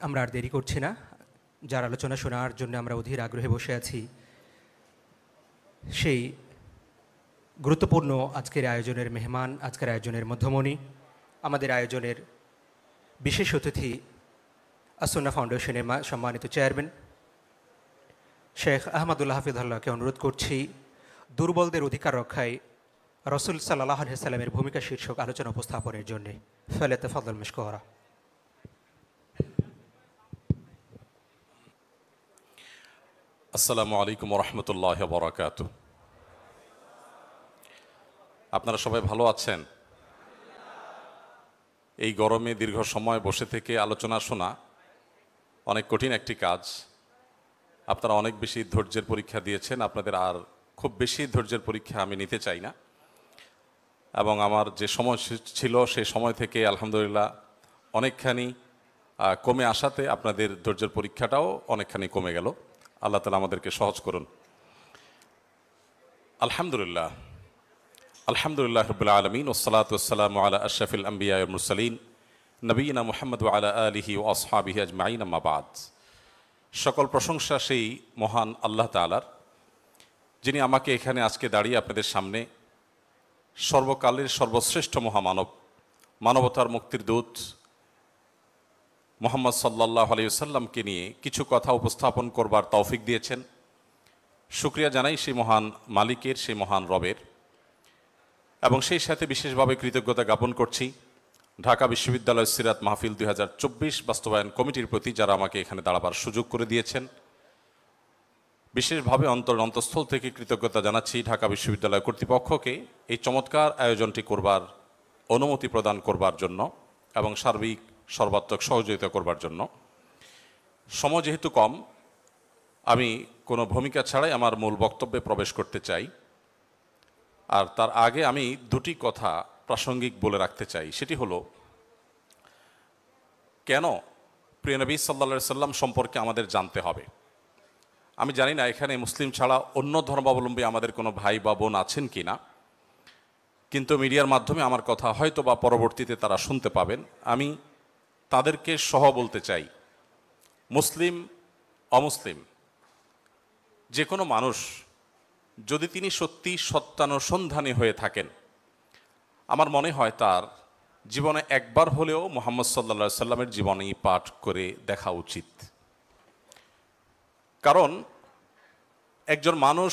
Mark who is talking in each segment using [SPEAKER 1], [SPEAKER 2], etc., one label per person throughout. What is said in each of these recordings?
[SPEAKER 1] আমরা আর দেরি করছি না, যার আলোচনা শোনার জন্য আমরা অধীর আগ্রহে বসে আছি, সেই গুরুত্বপূর্ণ আজকের আয়োজনের মেহমান, আজকের আয়োজনের মধ্যমণি, আমাদের আয়োজনের বিশেষ অতিথি, আসুন্নাহ ফাউন্ডেশনের সম্মানিত চেয়ারম্যান শেখ আহমদুল্লাহ হাফিজুল্লাহকে অনুরোধ করছি দুর্বলদের অধিকার রক্ষায় রসুল সাল্লাল্লাহু আলাইহি সাল্লামের ভূমিকা শীর্ষক আলোচনা উপস্থাপনের জন্যে। ফালিয়াতাফাদ্দাল মাশকুরা।
[SPEAKER 2] আসসালামু আলাইকুম ওয়া রাহমাতুল্লাহি ওয়া বারাকাতুহু। আপনারা সবাই ভালো আছেন? এই গরমে দীর্ঘ সময় বসে থেকে আলোচনা শোনা অনেক কঠিন একটি কাজ। আপনারা অনেক বেশি ধৈর্যের পরীক্ষা দিয়েছেন, আপনাদের আর খুব বেশি ধৈর্যের পরীক্ষা আমি নিতে চাই না। এবং আমার যে সময় ছিল সেই সময় থেকে আলহামদুলিল্লাহ অনেকখানি কমে আসাতে আপনাদের ধৈর্যের পরীক্ষাটাও অনেকখানি কমে গেল। আল্লাহ তাআলা আমাদেরকে সহজ করুন। আলহামদুলিল্লাহ আলহামদুলিল্লাহ রাব্বিল আলামিন ওয়াসসালাতু ওয়াসসালামু আলা আশরাফিল আমবিয়া ওয়াল মুরসালিন নবিয়িনা মুহাম্মদ ওয়া আলা আলিহি ওয়া আসহাবিহি আজমাইন, আম্মা বাদ। সকল প্রশংসা সেই মহান আল্লাহ তাআলার, যিনি আমাকে এখানে আজকে দাঁড়িয়ে আপনাদের সামনে সর্বকালের সর্বশ্রেষ্ঠ মহামানব, মানবতার মুক্তির দূত মুহাম্মদ সাল্লাল্লাহু আলাইহি ওয়াসাল্লামকে নিয়ে কিছু কথা উপস্থাপন করবার তৌফিক দিয়েছেন। শুকরিয়া জানাই সেই মহান মালিকের, সেই মহান রবের, এবং সেই সাথে বিশেষভাবে কৃতজ্ঞতা জ্ঞাপন করছি ঢাকা বিশ্ববিদ্যালয় সিরাত মাহফিল 2024 বাস্তবায়ন কমিটির প্রতি, যারা আমাকে এখানে দাঁড়াবার সুযোগ করে দিয়েছেন। বিশেষভাবে অন্তঃস্থল থেকে কৃতজ্ঞতা জানাচ্ছি ঢাকা বিশ্ববিদ্যালয় কর্তৃপক্ষকে এই চমৎকার আয়োজনটি করবার অনুমতি প্রদান করবার জন্য এবং সার্বিক সর্বাত্মক সহযোগিতা করবার জন্য। সময় যেহেতু কম, আমি কোনো ভূমিকা ছাড়াই আমার মূল বক্তব্যে প্রবেশ করতে চাই। আর তার আগে আমি দুটি কথা প্রাসঙ্গিক বলে রাখতে চাই। সেটি হলো, কেন প্রিয় নবী সাল্লাল্লাহু আলাইহি সাল্লাম সম্পর্কে আমাদের জানতে হবে। আমি জানি না এখানে মুসলিম ছাড়া অন্য ধর্মাবলম্বী আমাদের কোনো ভাই বা বোন আছেন কি না, কিন্তু মিডিয়ার মাধ্যমে আমার কথা হয়তো বা পরবর্তীতে তারা শুনতে পাবেন। আমি তাদেরকে সহ বলতে চাই, মুসলিম অমুসলিম যে কোনো মানুষ যদি তিনি সত্যি সত্যানুসন্ধানী হয়ে থাকেন, আমার মনে হয় তার জীবনে একবার হলেও মুহাম্মদ সাল্লাল্লাহু আলাইহি সাল্লামের জীবনী পাঠ করে দেখা উচিত। কারণ একজন মানুষ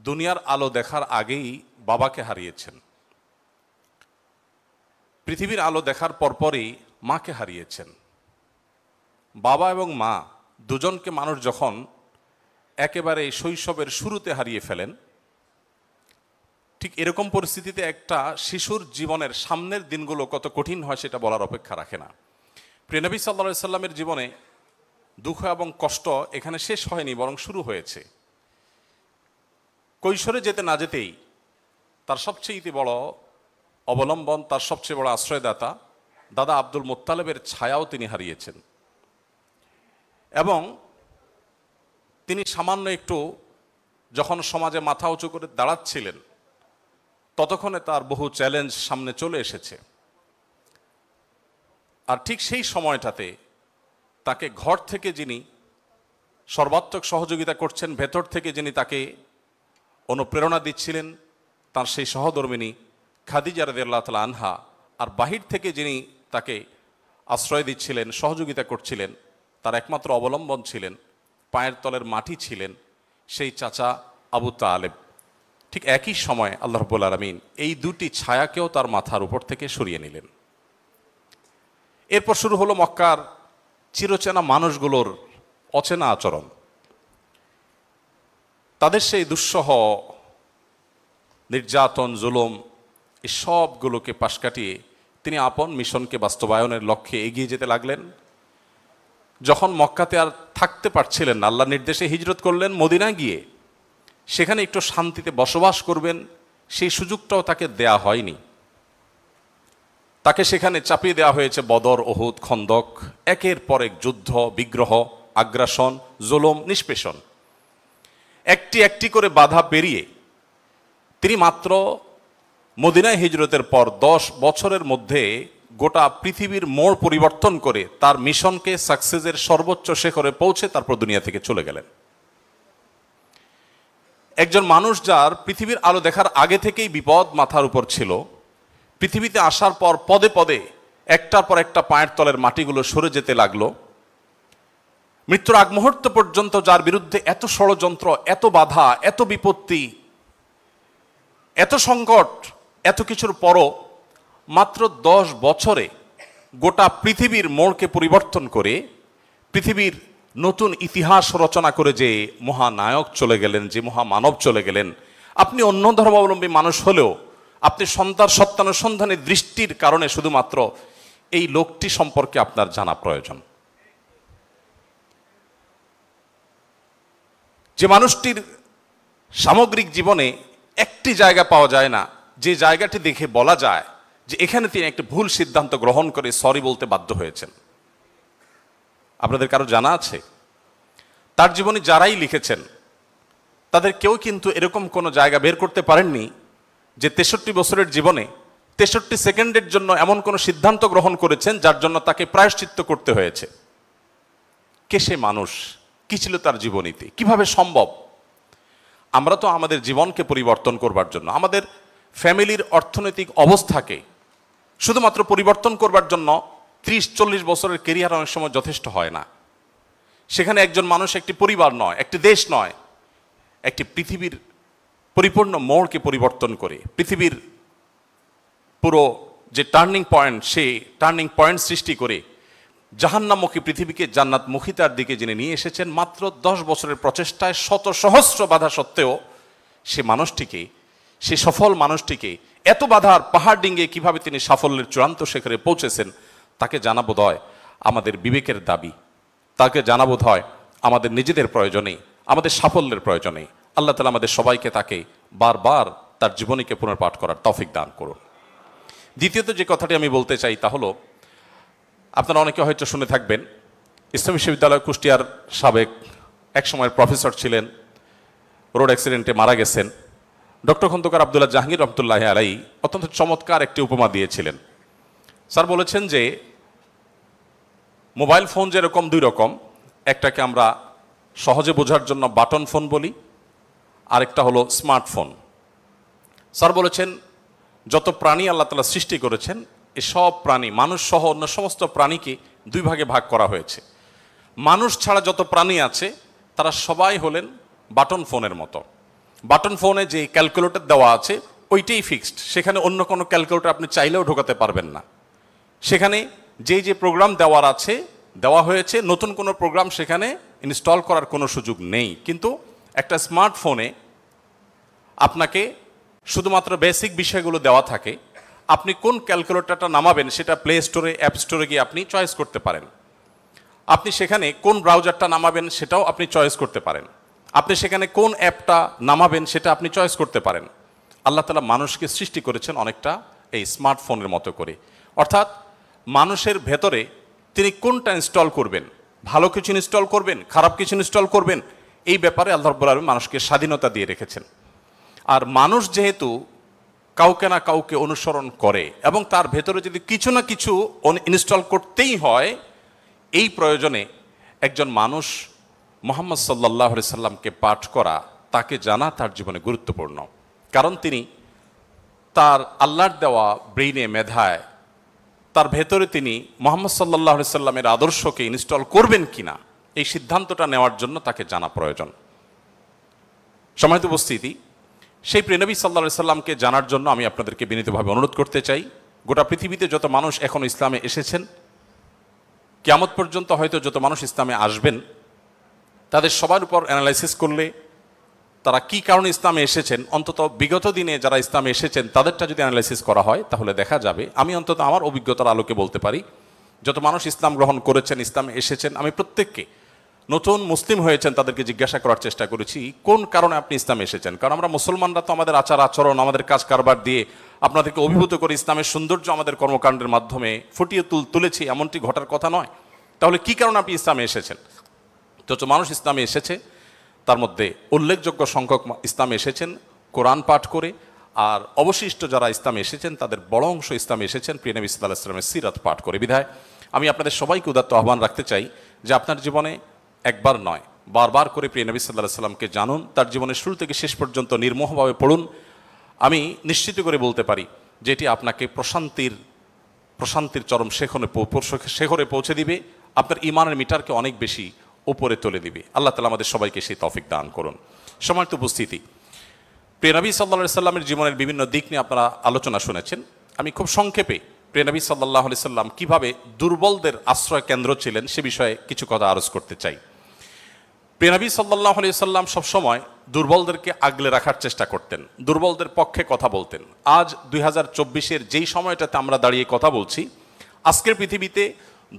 [SPEAKER 2] দুনিয়ার আলো দেখার আগেই বাবাকে হারিয়েছেন, পৃথিবীর আলো দেখার পরপরই মাকে হারিয়েছেন। বাবা এবং মা দুজনকে মানুষ যখন একেবারে শৈশবের শুরুতে হারিয়ে ফেলেন, ঠিক এরকম পরিস্থিতিতে একটা শিশুর জীবনের সামনের দিনগুলো কত কঠিন হয় সেটা বলার অপেক্ষা রাখে না। প্রিয় নবী সাল্লাল্লাহু আলাইহি সাল্লামের জীবনে দুঃখ এবং কষ্ট এখানে শেষ হয়নি, বরং শুরু হয়েছে। কৈশোরে যেতে না যেতেই তার সবচেয়ে বড় অবলম্বন, তার সবচেয়ে বড় আশ্রয়দাতা দাদা আব্দুল মুত্তালিবের ছায়াও তিনি হারিয়েছেন। এবং তিনি সামান্য একটু যখন সমাজে মাথা উঁচু করে দাঁড়াচ্ছিলেন, ততক্ষণে তার বহু চ্যালেঞ্জ সামনে চলে এসেছে। আর ঠিক সেই সময়টাতে তাকে ঘর থেকে যিনি সর্বাত্মক সহযোগিতা করছেন, ভেতর থেকে যিনি তাকে অনুপ্রেরণা দিচ্ছিলেন, তার সেই সহধর্মিনী খাদিজা রাদিয়াল্লাহু তাআলা আনহা, আর বাহির থেকে যিনি তাকে আশ্রয় দিচ্ছিলেন, সহযোগিতা করছিলেন, তার একমাত্র অবলম্বন ছিলেন, পায়ের তলের মাটি ছিলেন সেই চাচা আবু তালেব। ঠিক একই সময় আল্লাহ রাব্বুল আলামিন এই দুটি ছায়াকেও তার মাথার উপর থেকে সরিয়ে নিলেন। এরপর শুরু হলো মক্কার চিরচেনা মানুষগুলোর অচেনা আচরণ। তাদের সেই দুঃসহ নির্যাতন, জুলুম, এই সবগুলোকে পাশ কাটিয়ে তিনি আপন মিশনকে বাস্তবায়নের লক্ষ্যে এগিয়ে যেতে লাগলেন। যখন মক্কাতে আর থাকতে পারছিলেন না, আল্লাহর নির্দেশে হিজরত করলেন মদিনায় গিয়ে। সেখানে একটু শান্তিতে বসবাস করবেন সেই সুযোগটাও তাকে দেয়া হয়নি। তাকে সেখানে চাপিয়ে দেওয়া হয়েছে বদর, উহুদ, খন্দক, একের পর এক যুদ্ধ, বিগ্রহ, আগ্রাসন, জুলুম, নিষ্পেষণ। একটি একটি করে বাধা পেরিয়ে তিনি মাত্র মদিনায় হিজরতের পর 10 বছরের মধ্যে গোটা পৃথিবীর মোড় পরিবর্তন করে তার মিশনকে সাকসেসের সর্বোচ্চ শিখরে পৌঁছে তারপর দুনিয়া থেকে চলে গেলেন। একজন মানুষ যার পৃথিবীর আলো দেখার আগে থেকেই বিপদ মাথার উপর ছিল, পৃথিবীতে আসার পর পদে পদে একটার পর একটা পায়ের তলের মাটিগুলো সরে যেতে লাগলো, মৃত্যুর আগ মুহূর্ত পর্যন্ত যার বিরুদ্ধে এত ষড়যন্ত্র, এত বাধা, এত বিপত্তি, এত সংকট, এত কিছুর পরও মাত্র 10 বছরে গোটা পৃথিবীর মোড়কে পরিবর্তন করে পৃথিবীর নতুন ইতিহাস রচনা করে যে মহানায়ক চলে গেলেন, যে মহামানব চলে গেলেন, আপনি অন্য ধর্মাবলম্বী মানুষ হলেও আপনি সত্যানুসন্ধানের দৃষ্টির কারণে শুধুমাত্র এই লোকটি সম্পর্কে আপনার জানা প্রয়োজন। যে মানুষটির সামগ্রিক জীবনে একটি জায়গা পাওয়া যায় না যে জায়গাটি দেখে বলা যায় যে এখানে তিনি একটি ভুল সিদ্ধান্ত গ্রহণ করে সরি বলতে বাধ্য হয়েছেন। আপনাদের কারো জানা আছে? তার জীবনে যারাই লিখেছেন তাদের কেউ কিন্তু এরকম কোনো জায়গা বের করতে পারেননি যে 63 বছরের জীবনে 63 সেকেন্ডের জন্য এমন কোনো সিদ্ধান্ত গ্রহণ করেছেন যার জন্য তাকে প্রায়শ্চিত্ত করতে হয়েছে। কে সে মানুষ? কি ছিল তার জীবনীতে? কিভাবে সম্ভব? আমরা তো আমাদের জীবনকে পরিবর্তন করবার জন্য, আমাদের ফ্যামিলির অর্থনৈতিক অবস্থাকে শুধুমাত্র পরিবর্তন করবার জন্য 30-40 বছরের কেরিয়ার অনেক সময় যথেষ্ট হয় না। সেখানে একজন মানুষ একটি পরিবার নয়, একটি দেশ নয়, একটি পৃথিবীর পরিপূর্ণ মোড়কে পরিবর্তন করে পৃথিবীর পুরো যে টার্নিং পয়েন্ট, সেই টার্নিং পয়েন্ট সৃষ্টি করে জাহান্নামুখী পৃথিবীকে জান্নাতমুখিতার দিকে যিনি নিয়ে এসেছেন, মাত্র 10 বছরের প্রচেষ্টায় শত সহস্র বাধা সত্ত্বেও সে মানুষটিকে, সে সফল মানুষটিকে এত বাধার পাহাড় ডিঙ্গে কিভাবে তিনি সাফল্যের চূড়ান্ত শিখরে পৌঁছেছেন তাকে জানা বোধ হয় আমাদের বিবেকের দাবি, তাকে জানা বোধ হয় আমাদের নিজেদের প্রয়োজনে, আমাদের সাফল্যের প্রয়োজনে। আল্লাহ তাআলা আমাদের সবাইকে তাকে বারবার তার জীবনীকে পুনর্পাঠ করার তৌফিক দান করুন। দ্বিতীয়ত যে কথাটি আমি বলতে চাই তা হলো, আপনারা অনেকে হয়তো শুনে থাকবেন, ইসলামী বিশ্ববিদ্যালয় কুষ্টিয়ার সাবেক এক সময়ের প্রফেসর ছিলেন, রোড অ্যাক্সিডেন্টে মারা গেছেন, ডক্টর খন্দকার আব্দুল্লাহ জাহাঙ্গীর রহমতুল্লাহ আলাইহি অত্যন্ত চমৎকার একটি উপমা দিয়েছিলেন। স্যার বলেছেন যে মোবাইল ফোন যেরকম 2 রকম, একটাকে আমরা সহজে বোঝার জন্য বাটন ফোন বলি, আরেকটা হলো স্মার্টফোন। স্যার বলেছেন যত প্রাণী আল্লাহ তাআলা সৃষ্টি করেছেন, এসব প্রাণী, মানুষ সহ অন্য সমস্ত প্রাণীকে 2 ভাগে ভাগ করা হয়েছে। মানুষ ছাড়া যত প্রাণী আছে তারা সবাই হলেন বাটন ফোনের মতো। বাটন ফোনে যে ক্যালকুলেটর দেওয়া আছে ওইটাই ফিক্সড, সেখানে অন্য কোনো ক্যালকুলেটর আপনি চাইলেও ঢোকাতে পারবেন না। সেখানে যে প্রোগ্রাম দেওয়া হয়েছে, নতুন কোনো প্রোগ্রাম সেখানে ইনস্টল করার কোনো সুযোগ নেই। কিন্তু একটা স্মার্টফোনে আপনাকে শুধুমাত্র বেসিক বিষয়গুলো দেওয়া থাকে। আপনি কোন ক্যালকুলেটরটা নামাবেন সেটা প্লে স্টোরে, অ্যাপ স্টোরে গিয়ে আপনি চয়েস করতে পারেন। আপনি সেখানে কোন ব্রাউজারটা নামাবেন সেটাও আপনি চয়েস করতে পারেন। আপনি সেখানে কোন অ্যাপটা নামাবেন সেটা আপনি চয়েস করতে পারেন। আল্লাহ তাআলা মানুষকে সৃষ্টি করেছেন অনেকটা এই স্মার্টফোনের মতো করে, অর্থাৎ মানুষের ভেতরে তিনি কোনটা ইনস্টল করবেন, ভালো কিছু ইনস্টল করবেন, খারাপ কিছু ইনস্টল করবেন, এই ব্যাপারে আল্লাহ রাব্বুল আলামিন মানুষকে স্বাধীনতা দিয়ে রেখেছেন। আর মানুষ যেহেতু কাউকে না কাউকে অনুসরণ করে এবং তার ভেতরে যদি কিছু না কিছু ইনস্টল করতেই হয়, এই প্রয়োজনে একজন মানুষ মুহাম্মদ সাল্লাল্লাহু আলাইহি সাল্লামকে পাঠ করা, তাকে জানা তার জীবনে গুরুত্বপূর্ণ। কারণ তিনি তার আল্লাহর দেওয়া ব্রেইনে, মেধায়, তার ভেতরে তিনি মুহাম্মদ সাল্লাল্লাহু আলাইহি সাল্লামের আদর্শকে ইনস্টল করবেন কিনা এই সিদ্ধান্তটা নেওয়ার জন্য তাকে জানা প্রয়োজন। সম্মানিত উপস্থিতি, সেই প্রিয় নবী সাল্লাল্লাহু আলাইহি সাল্লামকে জানার জন্য আমি আপনাদেরকে বিনীতভাবে অনুরোধ করতে চাই, গোটা পৃথিবীতে যত মানুষ এখন ইসলামে এসেছেন, কিয়ামত পর্যন্ত হয়তো যত মানুষ ইসলামে আসবেন, তাদের সবার উপর অ্যানালাইসিস করলে তারা কি কারণে ইসলামে এসেছেন, অন্তত বিগত দিনে যারা ইসলামে এসেছেন তাদেরটা যদি অ্যানালাইসিস করা হয় তাহলে দেখা যাবে, আমি অন্তত আমার অভিজ্ঞতার আলোকে বলতে পারি, যত মানুষ ইসলাম গ্রহণ করেছেন, ইসলামে এসেছেন, আমি প্রত্যেককে নতুন মুসলিম হয়েছেন তাদেরকে জিজ্ঞাসা করার চেষ্টা করেছি কোন কারণে আপনি ইসলামে এসেছেন। কারণ আমরা মুসলমানরা তো আমাদের আচার আচরণ, আমাদের কাজ কারবার দিয়ে আপনাদেরকে অভিভূত করে ইসলামের সৌন্দর্য আমাদের কর্মকাণ্ডের মাধ্যমে ফুটিয়ে তুলেছি, এমনটি ঘটার কথা নয়। তাহলে কি কারণে আপনি ইসলামে এসেছেন? যত মানুষ ইসলামে এসেছে তার মধ্যে উল্লেখযোগ্য সংখ্যক ইসলামে এসেছেন কোরআন পাঠ করে, আর অবশিষ্ট যারা ইসলামে এসেছেন তাদের বড় অংশ ইসলামে এসেছেন প্রিয় নবী সাল্লাল্লাহু আলাইহি ওয়াসাল্লামের সিরাত পাঠ করে। বিধায় আমি আপনাদের সবাইকে উদাত্ত আহ্বান রাখতে চাই যে আপনার জীবনে একবার নয় বারবার করে প্রিয় নবী সাল্লাল্লাহু আলাইহি ওয়াসাল্লামকে জানুন, তার জীবনের শুরু থেকে শেষ পর্যন্ত নির্মোহভাবে পড়ুন। আমি নিশ্চিত করে বলতে পারি যে এটি আপনাকে প্রশান্তির চরম শেখরে পৌঁছে দিবে, আপনার ইমানের মিটারকে অনেক বেশি উপরে তুলে দিবে। আল্লাহ তাআলা আমাদের সবাইকে সেই তৌফিক দান করুন। সম্মানিত উপস্থিতি, প্রিয় নবী সাল্লাল্লাহু আলাইহি সাল্লামের জীবনের বিভিন্ন দিক নিয়ে আপনারা আলোচনা শুনেছেন। আমি খুব সংক্ষেপে প্রিয় নবী সাল্লাল্লাহু আলাইহি সাল্লাম কিভাবে দুর্বলদের আশ্রয় কেন্দ্র ছিলেন সে বিষয়ে কিছু কথা আরজ করতে চাই। প্রিয় নবী সাল্লাল্লাহু আলাইহি সাল্লাম সবসময় দুর্বলদেরকে আগলে রাখার চেষ্টা করতেন, দুর্বলদের পক্ষে কথা বলতেন। আজ 2024-এর যেই সময়টাতে আমরা দাঁড়িয়ে কথা বলছি, আজকের পৃথিবীতে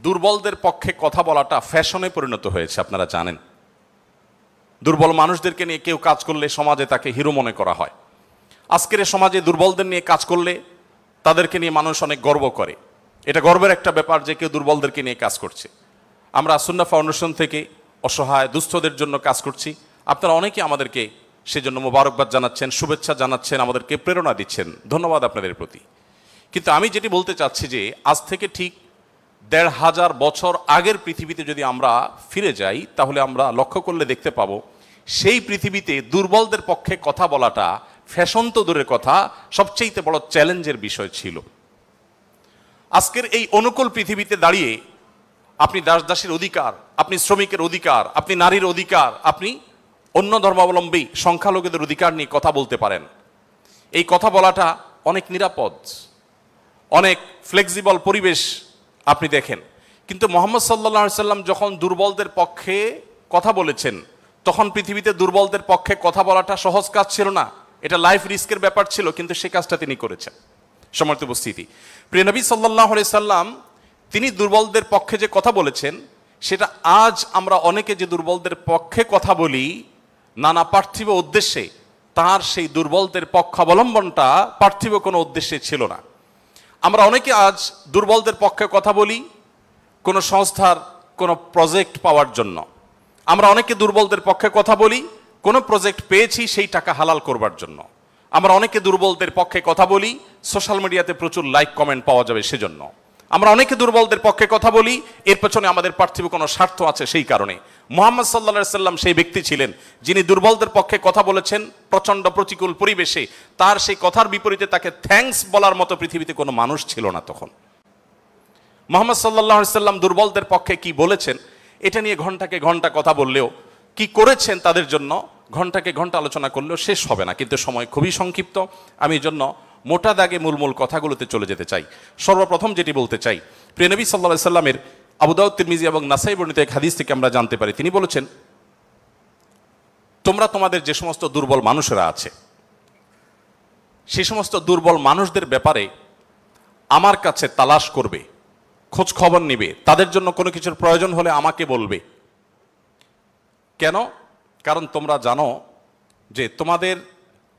[SPEAKER 2] দুর্বলদের পক্ষে কথা বলাটা ফ্যাশনে পরিণত হয়েছে। আপনারা জানেন, দুর্বল মানুষদেরকে নিয়ে কেউ কাজ করলে সমাজে তাকে হিরো মনে করা হয়। আজকের সমাজে দুর্বলদের নিয়ে কাজ করলে তাদেরকে নিয়ে মানুষ অনেক গর্ব করে। এটা গর্বের একটা ব্যাপার যে কেউ দুর্বলদেরকে নিয়ে কাজ করছে। আমরা সুন্নাহ ফাউন্ডেশন থেকে অসহায় দুস্থদের জন্য কাজ করছি। আপনারা অনেকে আমাদেরকে সেজন্য মোবারকবাদ জানাচ্ছেন, শুভেচ্ছা জানাচ্ছেন, আমাদেরকে প্রেরণা দিচ্ছেন। ধন্যবাদ আপনাদের প্রতি। কিন্তু আমি যেটি বলতে চাচ্ছি যে আজ থেকে ঠিক ১৫০০ বছর আগের পৃথিবীতে যদি আমরা ফিরে যাই, তাহলে আমরা লক্ষ্য করলে দেখতে পাবো সেই পৃথিবীতে দুর্বলদের পক্ষে কথা বলাটা ফ্যাশন তো দূরের কথা, সবচেয়ে বড় চ্যালেঞ্জের বিষয় ছিল। আজকের এই অনুকূল পৃথিবীতে দাঁড়িয়ে আপনি দাস-দাসীর অধিকার, আপনি শ্রমিকের অধিকার, আপনি নারীর অধিকার, আপনি অন্য ধর্মাবলম্বী সংখ্যালঘুদের অধিকার নিয়ে কথা বলতে পারেন। এই কথা বলাটা অনেক নিরাপদ, অনেক ফ্লেক্সিবল পরিবেশ আপনি দেখেন। কিন্তু মুহাম্মদ সাল্লাল্লাহু আলাইহি সাল্লাম যখন দুর্বলদের পক্ষে কথা বলেছেন, তখন পৃথিবীতে দুর্বলদের পক্ষে কথা বলাটা সহজ কাজ ছিল না, এটা লাইফ রিস্কের ব্যাপার ছিল, কিন্তু সে কাজটা তিনি করেছেন। সম্মানিত উপস্থিতি, প্রিয় নবী সাল্লাল্লাহু আলাইহি সাল্লাম তিনি দুর্বলদের পক্ষে যে কথা বলেছেন, সেটা আজ আমরা অনেকে যে দুর্বলদের পক্ষে কথা বলি নানা পার্থিব উদ্দেশ্যে, তার সেই দুর্বলদের পক্ষাবলম্বনটা পার্থিব কোনো উদ্দেশ্যে ছিল না। আমরা অনেকে আজ দুর্বলদের পক্ষে কথা বলি কোনো সংস্থার কোনো প্রজেক্ট পাওয়ার জন্য। আমরা অনেকে দুর্বলদের পক্ষে কথা বলি কোনো প্রজেক্ট পেয়েছি সেই টাকা হালাল করবার জন্য। আমরা অনেকে দুর্বলদের পক্ষে কথা বলি সোশ্যাল মিডিয়াতে প্রচুর লাইক কমেন্ট পাওয়া যাবে সেজন্য। আমরা অনেকে দুর্বলদের পক্ষে কথা বলি এর পেছনে আমাদের পার্থিব কোনো স্বার্থ আছে সেই কারণে। মুহাম্মদ সাল্লাল্লাহু আলাইহি সাল্লাম সেই ব্যক্তি ছিলেন যিনি দুর্বলদের পক্ষে কথা বলেছেন প্রচন্ড প্রতিকূল পরিবেশে। তার সেই কথার বিপরীতে তাকে থ্যাঙ্কস বলার মতো পৃথিবীতে কোনো মানুষ ছিল না তখন। মুহাম্মদ সাল্লাল্লাহু আলাইহি সাল্লাম দুর্বলদের পক্ষে কি বলেছেন এটা নিয়ে ঘন্টাকে ঘন্টা কথা বললেও, কি করেছেন তাদের জন্য ঘন্টাকে ঘন্টা আলোচনা করলেও শেষ হবে না। কিন্তু সময় খুবই সংক্ষিপ্ত, আমি এই জন্য মোটা দাগে মূল কথাগুলোতে চলে যেতে চাই। সর্বপ্রথম যেটি বলতে চাই, প্রিয় নবী সাল্লাল্লাহু আলাইহি সাল্লামের আবু দাউদ, তিরমিজি এবং নাসাই বর্ণিত এক হাদিস থেকে আমরা জানতে পারি, তিনি বলেছেন, তোমরা তোমাদের যে সমস্ত দুর্বল মানুষেরা আছে সেই সমস্ত দুর্বল মানুষদের ব্যাপারে আমার কাছে তালাশ করবে, খোঁজ খবর নিবে, তাদের জন্য কোনো কিছুর প্রয়োজন হলে আমাকে বলবে। কেন? কারণ তোমরা জানো যে তোমাদের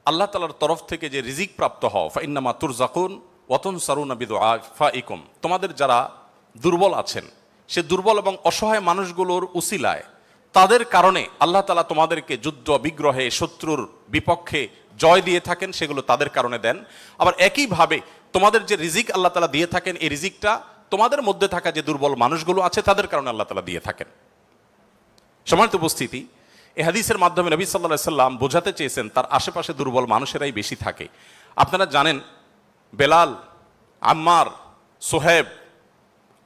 [SPEAKER 2] আল্লাহ তাআলার তরফ থেকে যে রিজিক প্রাপ্ত হও, ফাইন্নামা তুরজাকুন ওয়া তুনসারুনা বিদুআফাইকুম, তোমাদের যারা দুর্বল আছেন সে দুর্বল এবং অসহায় মানুষগুলোর উসিলায় তাদের কারণে আল্লাহ তাআলা তোমাদেরকে যুদ্ধ বিগ্রহে শত্রুর বিপক্ষে জয় দিয়ে থাকেন, সেগুলো তাদের কারণে দেন। আবার একইভাবে তোমাদের যে রিজিক আল্লাহ তাআলা দিয়ে থাকেন, এই রিজিকটা তোমাদের মধ্যে থাকা যে দুর্বল মানুষগুলো আছে তাদের কারণে আল্লাহ তাআলা দিয়ে থাকেন। সম্মানিত উপস্থিতি, এই হাদিসের মাধ্যমে নবী সাল্লাল্লাহু আলাইহি সাল্লাম বোঝাতে চেয়েছেন তার আশেপাশে দুর্বল মানুষেরাই বেশি থাকে। আপনারা জানেন বেলাল, আম্মার, সোহেব,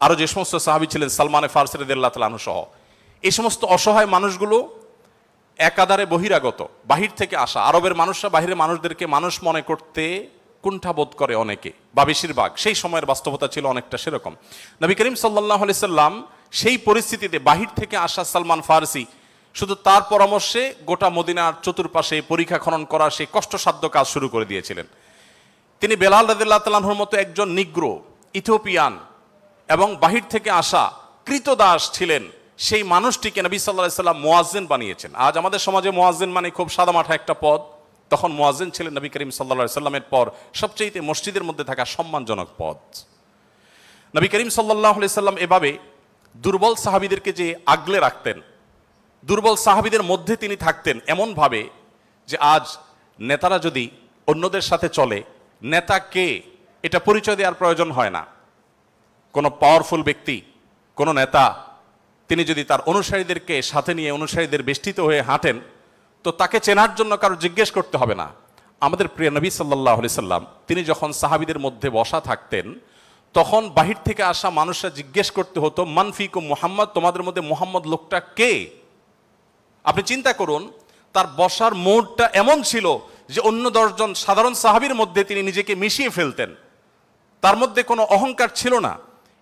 [SPEAKER 2] আরো যে সমস্ত সাহাবী ছিলেন, সালমানে ফারসি রাদিয়াল্লাহু তাআলা আনহু সহ, এই সমস্ত অসহায় মানুষগুলো একাধারে বহিরাগত, বাহির থেকে আসা। আরবের মানুষরা বাহিরের মানুষদেরকে মানুষ মনে করতে কুণ্ঠাবোধ করে অনেকে, বা বেশিরভাগ। সেই সময়ের বাস্তবতা ছিল অনেকটা সেরকম। নবী করিম সাল্লাল্লাহু আলাইহি সাল্লাম সেই পরিস্থিতিতে বাহির থেকে আসা সালমান ফারসি শুধু তার পরামর্শে গোটা মদিনার চতুর্পাশে পরীক্ষা খনন করা সেই কষ্টসাধ্য কাজ শুরু করে দিয়েছিলেন। তিনি বেলাল রাদিয়াল্লাহু তাআলা আনহুর মতো একজন নিগ্রো, ইথিওপিয়ান এবং বাহির থেকে আসা কৃতদাস ছিলেন, সেই মানুষটিকে নবী সাল্লাল্লাহু আলাইহি সাল্লাম মুয়াজ্জিন বানিয়েছেন। আজ আমাদের সমাজে মুয়াজ্জিন মানে খুব সাদামাঠা একটা পদ, তখন মুয়াজ্জিন ছিলেন নবী করিম সাল্লাল্লাহু আলাইহি সাল্লামের পর সবচেয়ে মসজিদের মধ্যে থাকা সম্মানজনক পদ। নবী করিম সাল্লাল্লাহু আলাইহি সাল্লাম এভাবে দুর্বল সাহাবীদেরকে যে আগলে রাখতেন, দুর্বল সাহাবীদের মধ্যে তিনি থাকতেন এমনভাবে যে আজ নেতারা যদি অন্যদের সাথে চলে, নেতা কে এটা পরিচয় দেওয়ার প্রয়োজন হয় না। কোনো পাওয়ারফুল ব্যক্তি, কোনো নেতা, তিনি যদি তার অনুসারীদেরকে সাথে নিয়ে অনুসারীদের বেষ্টিত হয়ে হাঁটেন, তো তাকে চেনার জন্য কারো জিজ্ঞেস করতে হবে না। আমাদের প্রিয় নবী সাল্লাল্লাহু আলাইহি সাল্লাম তিনি যখন সাহাবীদের মধ্যে বসা থাকতেন, তখন বাহির থেকে আসা মানুষরা জিজ্ঞেস করতে হতো, মান ফিকুম মুহাম্মদ, তোমাদের মধ্যে মুহাম্মদ লোকটা কে? আপনি চিন্তা করুন, তার বসার মোড়টা এমন ছিল যে অন্য 10 জন সাধারণ সাহাবীর মধ্যে তিনি নিজেকে মিশিয়ে ফেলতেন। তার মধ্যে কোনো অহংকার ছিল না,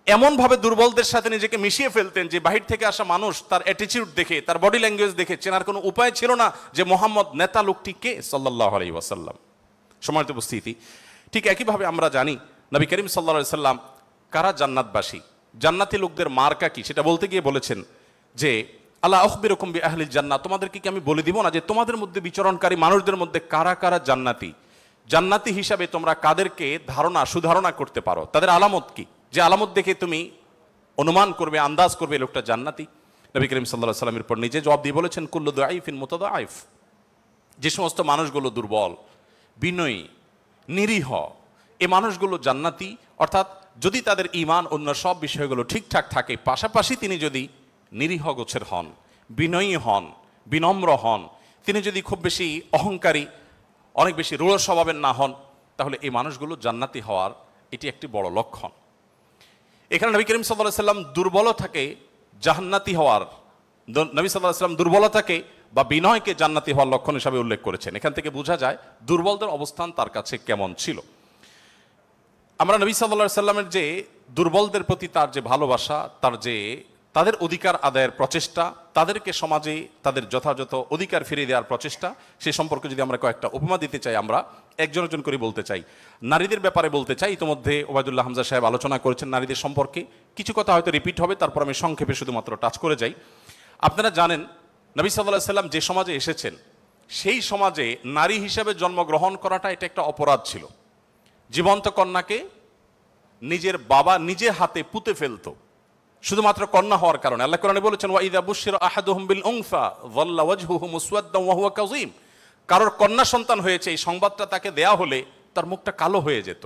[SPEAKER 2] এমনভাবে দুর্বলদের সাথে নিজেকে মিশিয়ে ফেলতেন যে বাহির থেকে আসা মানুষ তার অ্যাটিটিউড দেখে, তার বডি ল্যাঙ্গুয়েজ দেখে চেনার কোনো উপায় ছিল না যে মোহাম্মদ নেতা লোকটি কে সাল্লাল্লাহু আলাইহি ওয়াসাল্লাম। সম্মানিত উপস্থিতি, ঠিক একইভাবে আমরা জানি নবী করিম সাল্লাল্লাহু আলাইহি সাল্লাম কারা জান্নাতবাসী, জান্নাতি লোকদের মার্কা কি, সেটা বলতে গিয়ে বলেছেন যে আল্লাহ আখবিরুকুম বিআহলিল জান্নাহ, তোমাদেরকে কি আমি বলে দিব না যে তোমাদের মধ্যে বিচরণকারী মানুষদের মধ্যে কারা কারা জান্নাতি, জান্নাতি হিসাবে তোমরা কাদেরকে সুধারণা করতে পারো, তাদের আলামত কি, যে আলামত দেখে তুমি অনুমান করবে, আন্দাজ করবে লোকটা জান্নাতি। নবী করিম সাল্লাল্লাহু আলাইহি সাল্লামের পর নিজে জবাব দিয়ে বলেছেন, কুল্লু দাঈফিন মুতাদাঈফ, যে সমস্ত মানুষগুলো দুর্বল, বিনয়ী, নিরীহ, এই মানুষগুলো জান্নাতি। অর্থাৎ যদি তাদের ঈমান অন্য সব বিষয়গুলো ঠিকঠাক থাকে, পাশাপাশি তিনি যদি নিরীহ গোছের হন, বিনয়ী হন, বিনম্র হন, তিনি যদি খুব বেশি অহংকারী, অনেক বেশি রূঢ় স্বভাবের না হন, তাহলে এই মানুষগুলো জান্নাতি হওয়ার এটি একটি বড় লক্ষণ। এখানে নবী করিম সাল্লাল্লাহু আলাইহি সাল্লাম দুর্বলতাকে জান্নাতি হওয়ার, নবী সাল্লাল্লাহু আলাইহি সাল্লাম দুর্বলতাকে বা বিনয়কে জান্নাতি হওয়ার লক্ষণ হিসাবে উল্লেখ করেছেন। এখান থেকে বোঝা যায় দুর্বলদের অবস্থান তার কাছে কেমন ছিল। আমরা নবী সাল্লাল্লাহু আলাইহি সাল্লামের যে দুর্বলদের প্রতি তার যে ভালোবাসা, তাদের অধিকার আদায়ের প্রচেষ্টা, তাদেরকে সমাজে তাদের যথাযথ অধিকার ফিরিয়ে দেওয়ার প্রচেষ্টা, সে সম্পর্কে যদি আমরা কয়েকটা উপমা দিতে চাই, আমরা একজন একজন করে বলতে চাই। নারীদের ব্যাপারে বলতে চাই, ইতিমধ্যে ওবায়দুল্লাহ হামজা সাহেব আলোচনা করেছেন নারীদের সম্পর্কে, কিছু কথা হয়তো রিপিট হবে, তারপর আমি সংক্ষেপে শুধুমাত্র টাচ করে যাই। আপনারা জানেন নবী সাল্লাল্লাহু আলাইহি সাল্লাম যে সমাজে এসেছেন, সেই সমাজে নারী হিসেবে জন্মগ্রহণ করাটা এটা একটা অপরাধ ছিল। জীবন্ত কন্যাকে নিজের বাবা নিজে হাতে পুঁতে ফেলতো শুধুমাত্র কন্যা হওয়ার কারণে। আল্লাহ কোরআনে বলেছেন, ওয়া ইযা বুশিরা আহাদুহুম বিল উনসা যাল্লা ওয়াজহুহু মুসওয়াদ্দান ওয়া হুয়া কাযীম, কারোর কন্যা সন্তান হয়েছে এই সংবাদটা তাকে দেয়া হলে তার মুখটা কালো হয়ে যেত।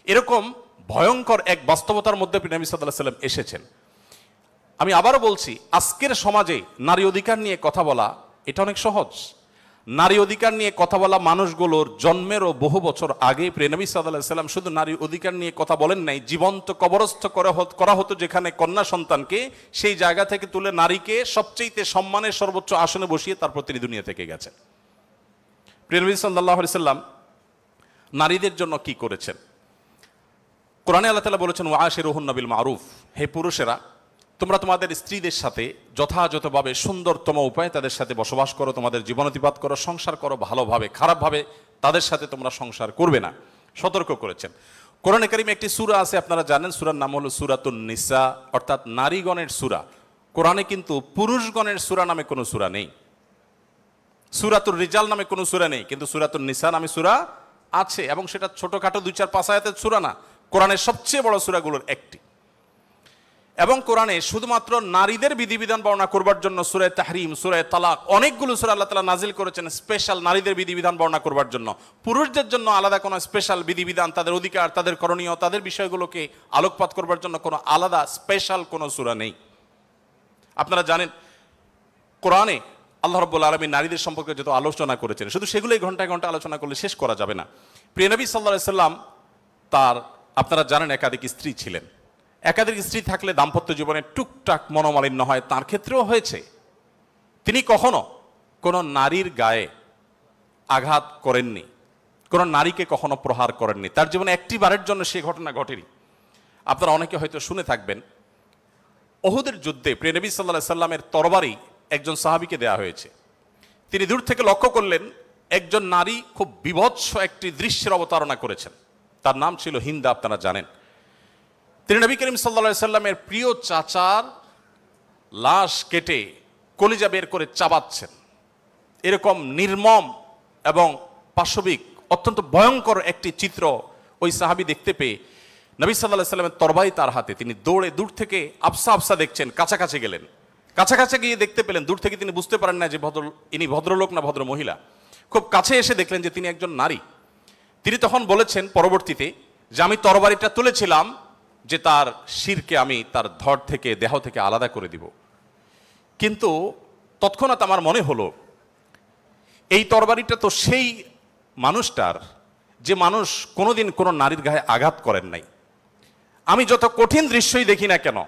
[SPEAKER 2] এরকম ভয়ঙ্কর এক বাস্তবতার মধ্যে নবী সাল্লাল্লাহু আলাইহি সাল্লাম এসেছেন। আমি আবারও বলছি, আজকের সমাজে নারী অধিকার নিয়ে কথা বলা এটা অনেক সহজ। নারী অধিকার নিয়ে কথা বলা মানুষগুলোর জন্মেরও বহু বছর আগে প্রিয় নবী সাল্লাল্লাহু আলাইহি সাল্লাম শুধু নারী অধিকার নিয়ে কথা বলেন নাই, জীবন্ত কবরস্থ করা হতো যেখানে কন্যা সন্তানকে, সেই জায়গা থেকে তুলে নারীকে সবচেয়ে সম্মানের সর্বোচ্চ আসনে বসিয়ে তারপর তিনি দুনিয়া থেকে গেছেন। প্রিয় নবী সাল্লাল্লাহু আলাইহি সাল্লাম নারীদের জন্য কি করেছেন? কোরআনে আল্লাহ তাআলা বলেছেন, ওয়া আশিরুহুন্না বিল মারুফ, হে পুরুষেরা তোমরা তোমাদের স্ত্রীদের সাথে যথাযথভাবে সুন্দরতম উপায়ে তাদের সাথে বসবাস করো, তোমাদের জীবন অতিবাহিত করো, সংসার করো ভালোভাবে, খারাপভাবে তাদের সাথে তোমরা সংসার করবে না, সতর্ক করেছেন। কোরআনে কারিমে একটি সূরা আছে, আপনারা জানেন, সূরার নাম হলো সূরাতুন নিসা, অর্থাৎ নারীগণের সূরা। কোরআনে কিন্তু পুরুষগণের সূরা নামে কোনো সূরা নেই, সূরাতুর রিজাল নামে কোনো সূরা নেই, কিন্তু সূরাতুন নিসা নামে সূরা আছে, এবং সেটা ছোটখাটো 2-4-5 আয়াতের সূরা না, কোরআনের সবচেয়ে বড় সূরাগুলোর একটি। এবং কোরআনে শুধুমাত্র নারীদের বিধিবিধান বর্ণনা করবার জন্য সূরা তাহরিম, সূরা তালাক, অনেকগুলো সূরা আল্লাহ তাআলা নাজিল করেছেন স্পেশাল নারীদের বিধিবিধান বর্ণনা করবার জন্য। পুরুষদের জন্য আলাদা কোনো স্পেশাল বিধিবিধান, তাদের অধিকার, তাদের করণীয়, তাদের বিষয়গুলোকে আলোকপাত করবার জন্য কোনো আলাদা স্পেশাল কোনো সূরা নেই। আপনারা জানেন কোরআনে আল্লাহ রাব্বুল আলামিন নারীদের সম্পর্কে যত আলোচনা করেছেন, শুধু সেগুলোই ঘন্টায় ঘন্টা আলোচনা করলে শেষ করা যাবে না। প্রিয় নবী সাল্লাল্লাহু আলাইহি সাল্লাম তার, আপনারা জানেন, একাধিক স্ত্রী ছিলেন। একাধিক স্ত্রী থাকলে দাম্পত্য জীবনে টুকটাক মনোমালিন্য হয়, তার ক্ষেত্রেও হয়েছে। তিনি কখনো কোনো নারীর গায়ে আঘাত করেননি, কোনো নারীকে কখনো প্রহার করেননি, তার জীবনে একটি বারের জন্য সে ঘটনা ঘটেনি। আপনারা অনেকে হয়তো শুনে থাকবেন, উহুদের যুদ্ধে প্রিয় নবী সাল্লাল্লাহু আলাইহি সাল্লামের তরবারি একজন সাহাবীকে দেয়া হয়েছে। তিনি দূর থেকে লক্ষ্য করলেন একজন নারী খুব বিভৎস একটি দৃশ্যের অবতারণা করেছেন, তার নাম ছিল হিন্দা, আপনারা জানেন। তিনি নবী করিম সাল্লাল্লাহু আলাইহি সাল্লামের প্রিয় চাচার লাশ কেটে কলিজা বের করে চাবাচ্ছেন। এরকম নির্মম এবং পাশবিক অত্যন্ত ভয়ঙ্কর একটি চিত্র ওই সাহাবী দেখতে পেয়ে নবী সাল্লাল্লাহু আলাইহি সাল্লামের তরবারি তার হাতে, তিনি দৌড়ে দূর থেকে আবসা আবসা দেখছেন, কাছাকাছি গেলেন। কাছাকাছি গিয়ে দেখতে পেলেন, দূর থেকে তিনি বুঝতে পারেন না যে ইনি ভদ্রলোক না ভদ্র মহিলা। খুব কাছে এসে দেখলেন যে তিনি একজন নারী। তিনি তখন বলেছেন পরবর্তীতে যে আমি তরবারিটা তুলেছিলাম যে তার শিরকে আমি তার ধড় থেকে দেহ থেকে আলাদা করে দিব, কিন্তু তৎক্ষণাৎ আমার মনে হলো এই তরবারিটা তো সেই মানুষটার যে মানুষ কোনোদিন কোনো নারীর গায়ে আঘাত করেন নাই। আমি যত কঠিন দৃশ্যই দেখি না কেন,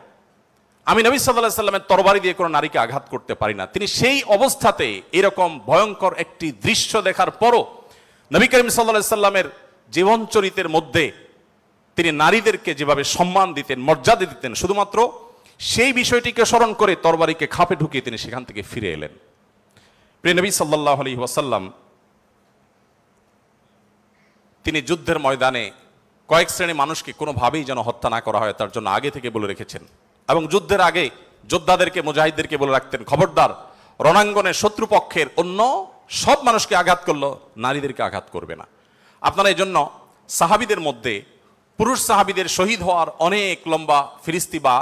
[SPEAKER 2] আমি নবী সাল্লাল্লাহু আলাইহি সাল্লামের তরবারি দিয়ে কোনো নারীকে আঘাত করতে পারি না। তিনি সেই অবস্থাতে এরকম ভয়ঙ্কর একটি দৃশ্য দেখার পরও নবী করিম সাল্লাল্লাহু আলাইহি সাল্লামের জীবন চরিত্রের মধ্যে তিনি নারীদেরকে যেভাবে সম্মান দিতেন, মর্যাদা দিতেন, শুধুমাত্র সেই বিষয়টিকে স্মরণ করে তরবারিকে খাপে ঢুকিয়ে তিনি সেখান থেকে ফিরে এলেন। প্রিয় নবী সাল্লাল্লাহু আলাইহি ওয়াসাল্লাম তিনি যুদ্ধের ময়দানে কয়েক শ্রেণী মানুষকে কোনোভাবেই যেন হত্যা না করা হয় তার জন্য আগে থেকে বলে রেখেছেন, এবং যুদ্ধের আগে যোদ্ধাদেরকে, মুজাহিদদেরকে বলে রাখতেন, খবরদার রণাঙ্গনে শত্রুপক্ষের অন্য সব মানুষকে আঘাত করলো, নারীদেরকে আঘাত করবে না। আপনারা এই জন্য সাহাবিদের মধ্যে পুরুষ সাহাবিদের শহীদ হওয়ার অনেক লম্বা ফিরিস্তি বা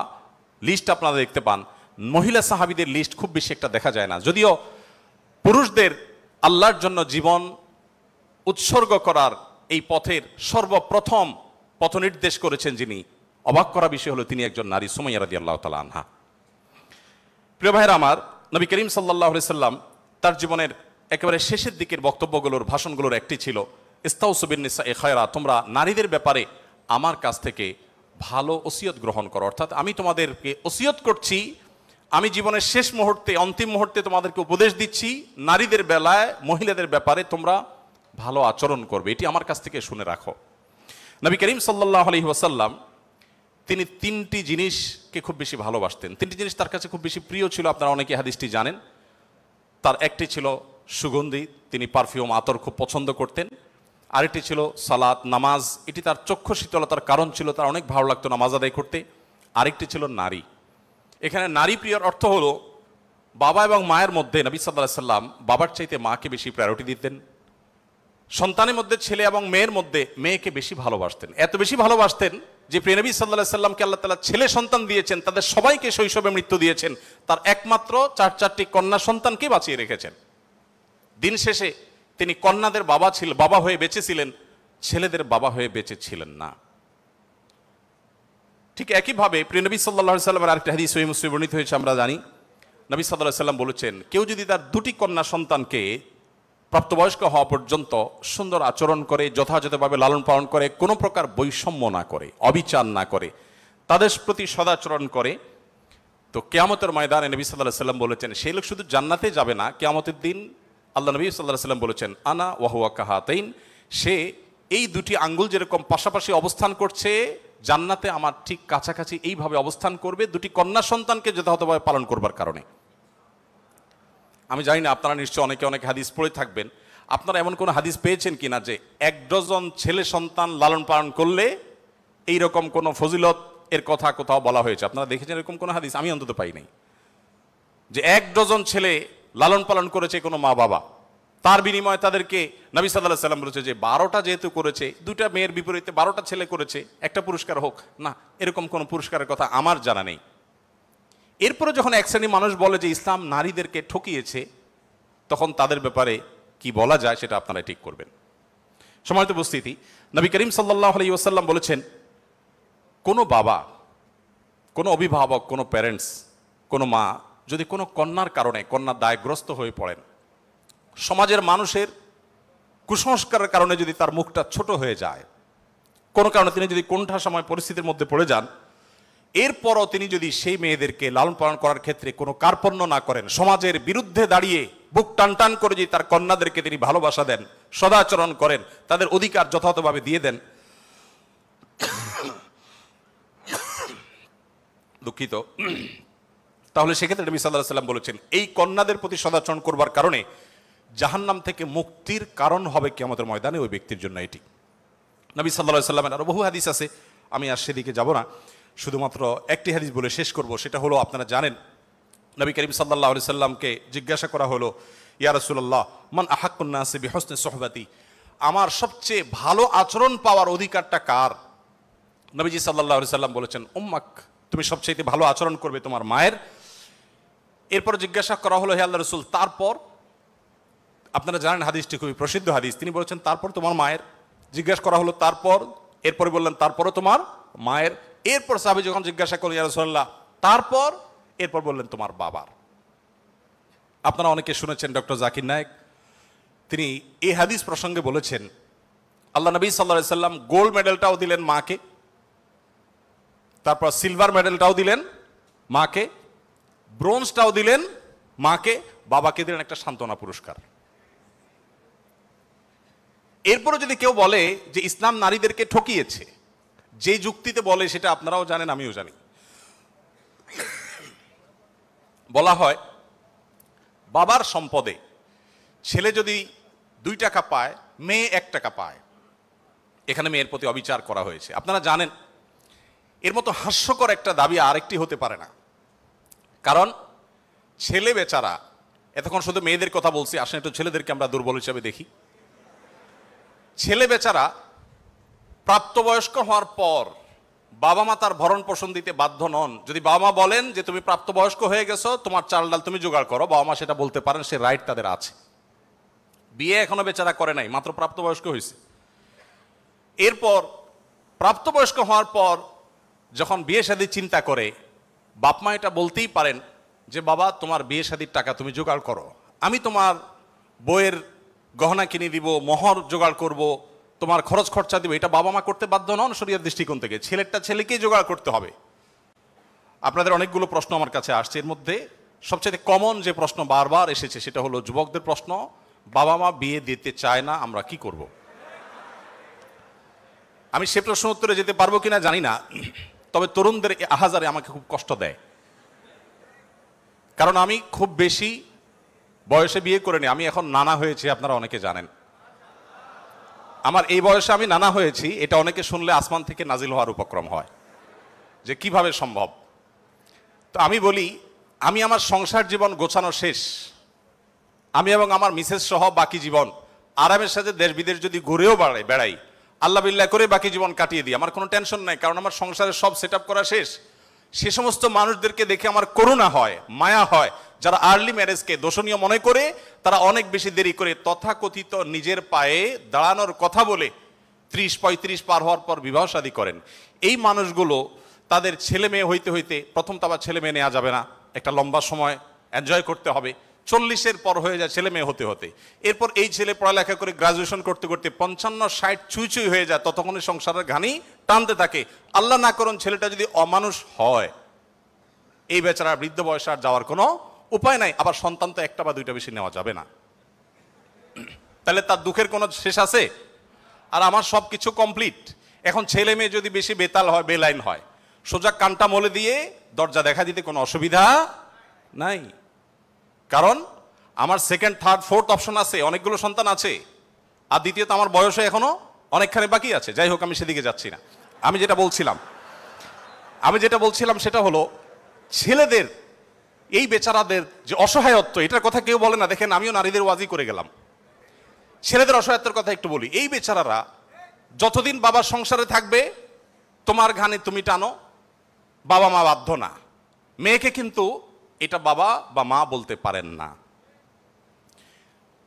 [SPEAKER 2] লিস্ট আপনারা দেখতে পান, মহিলা সাহাবিদের লিস্ট খুব বেশি একটা দেখা যায় না। যদিও পুরুষদের আল্লাহর জন্য জীবন উৎসর্গ করার এই পথের সর্বপ্রথম পথ নির্দেশ করেছেন যিনি, অবাক করা বিষয় হলো তিনি একজন নারী, সুমাইয়া রাদিয়াল্লাহু তাআলা আনহা। প্রিয় ভাইরা আমার, নবী করিম সাল্লাল্লাহু আলাইহি সাল্লাম তার জীবনের একেবারে শেষের দিকের বক্তব্যগুলোর, ভাষণগুলোর একটি ছিল ইস্তাউসু বিন নিসাই খায়রা, তোমরা নারীদের ব্যাপারে আমার কাছ থেকে ভালো ওসিয়ত গ্রহণ করো। অর্থাৎ আমি তোমাদেরকে ওসিয়ত করছি, আমি জীবনের শেষ মুহূর্তে, অন্তিম মুহূর্তে তোমাদেরকে উপদেশ দিচ্ছি, নারীদের বেলায়, মহিলাদের ব্যাপারে তোমরা ভালো আচরণ করবে, এটি আমার কাছ থেকে শুনে রাখো। নবী করিম সাল্লাল্লাহু আলাইহি ওয়াসাল্লাম তিনি তিনটি জিনিসকে খুব বেশি ভালোবাসতেন, তিনটি জিনিস তার কাছে খুব বেশি প্রিয় ছিল। আপনারা অনেকে হাদিসটি জানেন। তার একটি ছিল সুগন্ধি, তিনি পারফিউম, আতর খুব পছন্দ করতেন। আরেকটি ছিল সালাত, নামাজ, এটি তার চক্ষু শীতলতার কারণ ছিল, তার অনেক ভালো লাগতো নামাজ আদায় করতে। আরেকটি ছিল নারী। এখানে নারী প্রিয়র অর্থ হলো বাবা এবং মায়ের মধ্যে নবী সাল্লাল্লাহু আলাইহি সাল্লাম বাবার চাইতে মাকে বেশি প্রায়োরিটি দিতেন। সন্তানের মধ্যে ছেলে এবং মেয়ের মধ্যে মেয়েকে বেশি ভালোবাসতেন, এত বেশি ভালোবাসতেন যে প্রিয় নবী সাল্লাল্লাহু আলাইহি সাল্লামকে আল্লাহ তাআলা ছেলে সন্তান দিয়েছেন, তাদের সবাইকে শৈশবে মৃত্যু দিয়েছেন, তার একমাত্র চারটি কন্যা সন্তানকে বাঁচিয়ে রেখেছেন। দিন শেষে তিনি কন্যাদের বাবা হয়ে বেঁচেছিলেন, ছেলেদের বাবা হয়ে বেঁচে ছিলেন না। ঠিক একইভাবে প্রিয় নবী সাল্লাল্লাহু আলাইহি সাল্লামের আরেকটা হাদিস সহিহ মুসলিমে বর্ণিত হয়েছে, আমরা জানি নবী সাল্লাল্লাহু আলাইহি সাল্লাম বলেছেন, কেউ যদি তার দুটি কন্যা সন্তানকে প্রাপ্তবয়স্ক হওয়া পর্যন্ত সুন্দর আচরণ করে, যথাযথভাবে লালন পালন করে, কোনো প্রকার বৈষম্য না করে, অবিচার না করে, তাদের প্রতি সদাচরণ করে, তো কিয়ামতের ময়দানে নবী সাল্লাল্লাহু আলাইহি সাল্লাম বলেছেন সেই লোক শুধু জান্নাতে যাবে না, কিয়ামতের দিন আল্লাহ নবী সাল্লাল্লাহু আলাইহি সাল্লাম বলেছেন আনা ওয়া হুয়া কাহাতাইন, সে এই দুটি আঙ্গুল যেরকম পাশাপাশি অবস্থান করছে জান্নাতে আমার ঠিক কাছাকাছি এইভাবে অবস্থান করবে, দুটি কন্যা সন্তানকে যথাযথভাবে পালন করবার কারণে। আমি জানি না আপনারা নিশ্চয় অনেকে অনেক হাদিস পড়ে থাকবেন, আপনারা এমন কোনো হাদিস পেয়েছেন কিনা যে 1 ডজন ছেলে সন্তান লালন পালন করলে এইরকম কোনো ফজিলত এর কথা কোথাও বলা হয়েছে? আপনারা দেখেছেন এরকম কোনো হাদিস? আমি অন্তত পাই নাই যে 1 ডজন ছেলে লালন পালন করেছে কোনো মা বাবা, তার বিনিময়ে তাদেরকে নবী সাল্লাল্লাহু আলাইহি সাল্লাম বলেছে যে 12টা যেহেতু করেছে, 2টা মেয়ের বিপরীতে 12টা ছেলে করেছে, একটা পুরস্কার হোক না, এরকম কোনো পুরস্কারের কথা আমার জানা নেই। এরপরে যখন এক শ্রেণী মানুষ বলে যে ইসলাম নারীদেরকে ঠকিয়েছে, তখন তাদের ব্যাপারে কি বলা যায় সেটা আপনারা ঠিক করবেন। সম্মানিত উপস্থিতি, নবী করিম সাল্লাল্লাহু আলাইহি ওয়াসাল্লাম বলেছেন, কোনো বাবা, কোনো অভিভাবক, কোনো প্যারেন্টস, কোনো মা যদি কোনো কন্যার কারণে কন্যার দায়গ্রস্ত হয়ে পড়েন, সমাজের মানুষের কুসংস্কারের কারণে যদি তার মুখটা ছোট হয়ে যায়, কোনো কারণে তিনি যদি কোণঠা সময় পরিস্থিতির মধ্যে পড়ে যান, এরপরও তিনি যদি সেই মেয়েদেরকে লালন পালন করার ক্ষেত্রে কোনো কার্পণ্য না করেন, সমাজের বিরুদ্ধে দাঁড়িয়ে বুক টান টান করে যদি তার কন্যাদেরকে তিনি ভালোবাসা দেন, সদাচরণ করেন, তাদের অধিকার যথাযথভাবে দিয়ে দেন, দুঃখিত, তাহলে সেক্ষেত্রে নবী সাল্লাল্লাহু আলাইহি সাল্লাম বলেছেন এই কন্যাদের প্রতি সদাচরণ করবার কারণে জাহান্নাম থেকে মুক্তির কারণ হবে কিয়ামতের ময়দানে ওই ব্যক্তির জন্য। এটি নবী সাল্লাল্লাহু আলাইহি সাল্লামের আরো বহু হাদিস আছে, আমি আর সেদিকে যাব না, শুধুমাত্র একটি হাদিস বলে শেষ করব। সেটা হলো, আপনারা জানেন নবী করিম সাল্লাল্লাহু আলাইহি সাল্লামকে জিজ্ঞাসা করা হলো, ইয়া রাসূলুল্লাহ মান আহাক্কুন নাসি বিহুসনি সুহবাতি, আমার সবচেয়ে ভালো আচরণ পাওয়ার অধিকারটা কার? নবীজি সাল্লাল্লাহু আলাইহি সাল্লাম বলেছেন উম্মাক, তুমি সবচেয়ে ভালো আচরণ করবে তোমার মায়ের। এরপর জিজ্ঞাসা করা হলো, হে আল্লাহর রাসূল তারপর? আপনারা জানেন হাদিসটি খুবই প্রসিদ্ধ হাদিস। তিনি বলেছেন তারপর তোমার মায়ের। জিজ্ঞাসা করা হলো তারপর, এরপরে বললেন তারপরে তোমার মায়ের। এরপর সাহাবী যখন জিজ্ঞাসা করলেন ইয়া রাসূলুল্লাহ তারপর, এরপর বললেন তোমার বাবার। আপনারা অনেকে শুনেছেন ডক্টর জাকির নায়েক, তিনি এই হাদিস প্রসঙ্গে বলেছেন আল্লাহ নবী সাল্লাল্লাহু আলাইহি সাল্লাম গোল্ড মেডেলটাও দিলেন মাকে, তারপর সিলভার মেডেলটাও দিলেন মাকে, ব্রোঞ্জটাও দিলেন মাকে, বাবাকে দিলেন একটা সান্ত্বনা পুরস্কার। এরপরে যদি কেউ বলে যে ইসলাম নারীদেরকে ঠকিয়েছে, যে যুক্তিতে বলে সেটা আপনারাও জানেন আমিও জানি। বলা হয় বাবার সম্পদে ছেলে যদি 2 টাকা পায়, মেয়ে 1 টাকা পায়, এখানে মেয়ের প্রতি অবিচার করা হয়েছে। আপনারা জানেন এর মতো হাস্যকর একটা দাবি আরেকটি হতে পারে না। কারণ ছেলে বেচারা, এতক্ষণ শুধু মেয়েদের কথা বলছি, আসেন একটু ছেলেদেরকে আমরা দুর্বল হিসেবে দেখি। ছেলে বেচারা প্রাপ্তবয়স্ক হওয়ার পর বাবা মা তার ভরণ পোষণ দিতে বাধ্য নন। যদি বাবা মা বলেন যে তুমি প্রাপ্তবয়স্ক হয়ে গেছো, তোমার চাল ডাল তুমি জোগাড় করো, বাবা মা সেটা বলতে পারেন, সে রাইট তাদের আছে। বিয়ে এখনো বেচারা করে নাই, মাত্র প্রাপ্তবয়স্ক হয়েছে। এরপর প্রাপ্তবয়স্ক হওয়ার পর যখন বিয়ে শাদীর চিন্তা করে, বাপ মা এটা বলতেই পারেন যে বাবা তোমার বিয়ে শাদীর টাকা তুমি জোগাড় করো, আমি তোমার বইয়ের গহনা কিনে দিব, মোহর জোগাড় করব, তোমার খরচ খরচা দিব। এটা বাবা মা করতে বাধ্য নন শরীয়তের দৃষ্টিকোণ থেকে, ছেলেরটা ছেলেকেই জোগাড় করতে হবে। আপনাদের অনেকগুলো প্রশ্ন আমার কাছে আসছে, এর মধ্যে সবচেয়ে কমন যে প্রশ্ন বারবার এসেছে সেটা হলো যুবকদের প্রশ্ন, বাবা মা বিয়ে দিতে চায় না, আমরা কি করব? আমি সে প্রশ্ন উত্তরে যেতে পারবো কিনা জানি না, তবে তরুণদের আহাজারে আমাকে খুব কষ্ট দেয়। কারণ আমি খুব বেশি বয়সে বিয়ে করিনি, আমি এখন নানা হয়েছি, আপনারা অনেকে জানেন। আমার এই বয়সে আমি নানা হয়েছি, এটা অনেকে শুনলে আসমান থেকে নাজিল হওয়ার উপক্রম হয় যে কিভাবে সম্ভব। তো আমি বলি, আমি আমার সংসার জীবন গোছানো শেষ, আমি এবং আমার মিসেস সহ বাকি জীবন আরামের সাথে দেশ বিদেশ যদি ঘুরেও বেড়াই, আল্লাহ বিল্লাহ করে বাকি জীবন কাটিয়ে দিই, আমার কোনো টেনশন নাই, কারণ আমার সংসারের সব সেট আপ করা শেষ। সে সমস্ত মানুষদেরকে দেখে আমার করুণা হয়, মায়া হয়, যারা আর্লি ম্যারেজকে দোষণীয় মনে করে, তারা অনেক বেশি দেরি করে তথাকথিত নিজের পায়ে দাঁড়ানোর কথা বলে 30-35 পার হওয়ার পর বিবাহ শাদী করেন। এই মানুষগুলো তাদের ছেলে মেয়ে হইতে হইতে, প্রথম তো আবার ছেলে মেয়ে নেওয়া যাবে না, একটা লম্বা সময় এনজয় করতে হবে, 40-এর পর হয়ে যায় ছেলে মেয়ে হতে হতে। এরপর এই ছেলে পড়ালেখা করে গ্রাজুয়েশন করতে করতে 55-60 ছুঁই ছুঁই হয়ে যায়, ততক্ষণে সংসারের ঘানি টানতে থাকে। আল্লাহ না করুন ছেলেটা যদি অমানুষ হয়, এই বেচারা বৃদ্ধ বয়সে আর যাওয়ার কোনো উপায় নাই। আবার সন্তান তো 1টা বা 2টা বেশি নেওয়া যাবে না, তাহলে তার দুঃখের কোনো শেষ আছে? আর আমার সব কিছু কমপ্লিট। এখন ছেলে মেয়ে যদি বেশি বেতাল হয়, বেলাইন হয়, সোজা কানটা মলে দিয়ে দরজা দেখা দিতে কোনো অসুবিধা নাই। কারণ আমার 2nd, 3rd, 4th অপশন আছে, অনেকগুলো সন্তান আছে। আর দ্বিতীয়ত আমার বয়সে এখনো অনেকখানি বাকি আছে। যাই হোক, আমি সেদিকে যাচ্ছি না। আমি যেটা বলছিলাম সেটা হলো ছেলেদের, এই বেচারাদের যে অসহায়ত্ব, এটার কথা কেউ বলে না। দেখেন, আমিও নারীদের ওয়াজি করে গেলাম, ছেলেদের অসহায়ত্বের কথা একটু বলি। এই বেচারারা যতদিন বাবার সংসারে থাকবে, তোমার ঘানে তুমি টানো, বাবা মা বাধ্য না। মেয়েকে কিন্তু এটা বাবা বা মা বলতে পারেন না।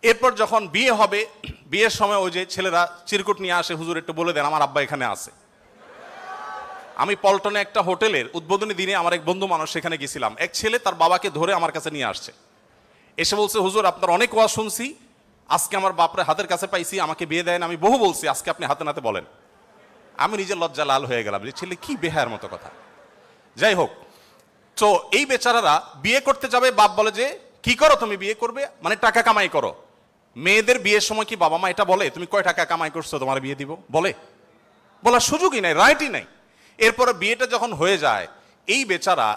[SPEAKER 2] এরপর যখন বিয়ে হবে, বিয়ের সময় ওই যে ছেলেরা চিরকুট নিয়ে আসে, হুজুর একটু বলে দেন আমার আব্বা এখানে আছে। আমি পল্টনে একটা হোটেলের উদ্বোধনী দিনে আমার এক বন্ধু মানুষ সেখানে গেছিলাম, এক ছেলে তার বাবাকে ধরে আমার কাছে নিয়ে আসছে, এসে বলছে হুজুর আপনার অনেক ওয়াজ শুনছি, আজকে আমার বাপরে হাতের কাছে পাইছি, আমাকে বিয়ে দেন, আমি বহু বলছি, আজকে আপনি হাতে নাতে বলেন। আমি নিজের লজ্জা লাল হয়ে গেলাম যে ছেলে কি বেহায়ার মতো কথা। যাই হোক, তো এই বেচারারা বিয়ে করতে যাবে, বাপ বলে যে কি করো তুমি, বিয়ে করবে মানে টাকা কামাই করো। মেয়েদের বিয়ের সময় কি বাবা মা এটা বলে তুমি কয় টাকা কামাই করছো তোমার বিয়ে দিব? বলার সুযোগই নাই, রাইটই নাই। এরপরে বিয়েটা যখন হয়ে যায়, এই বেচারা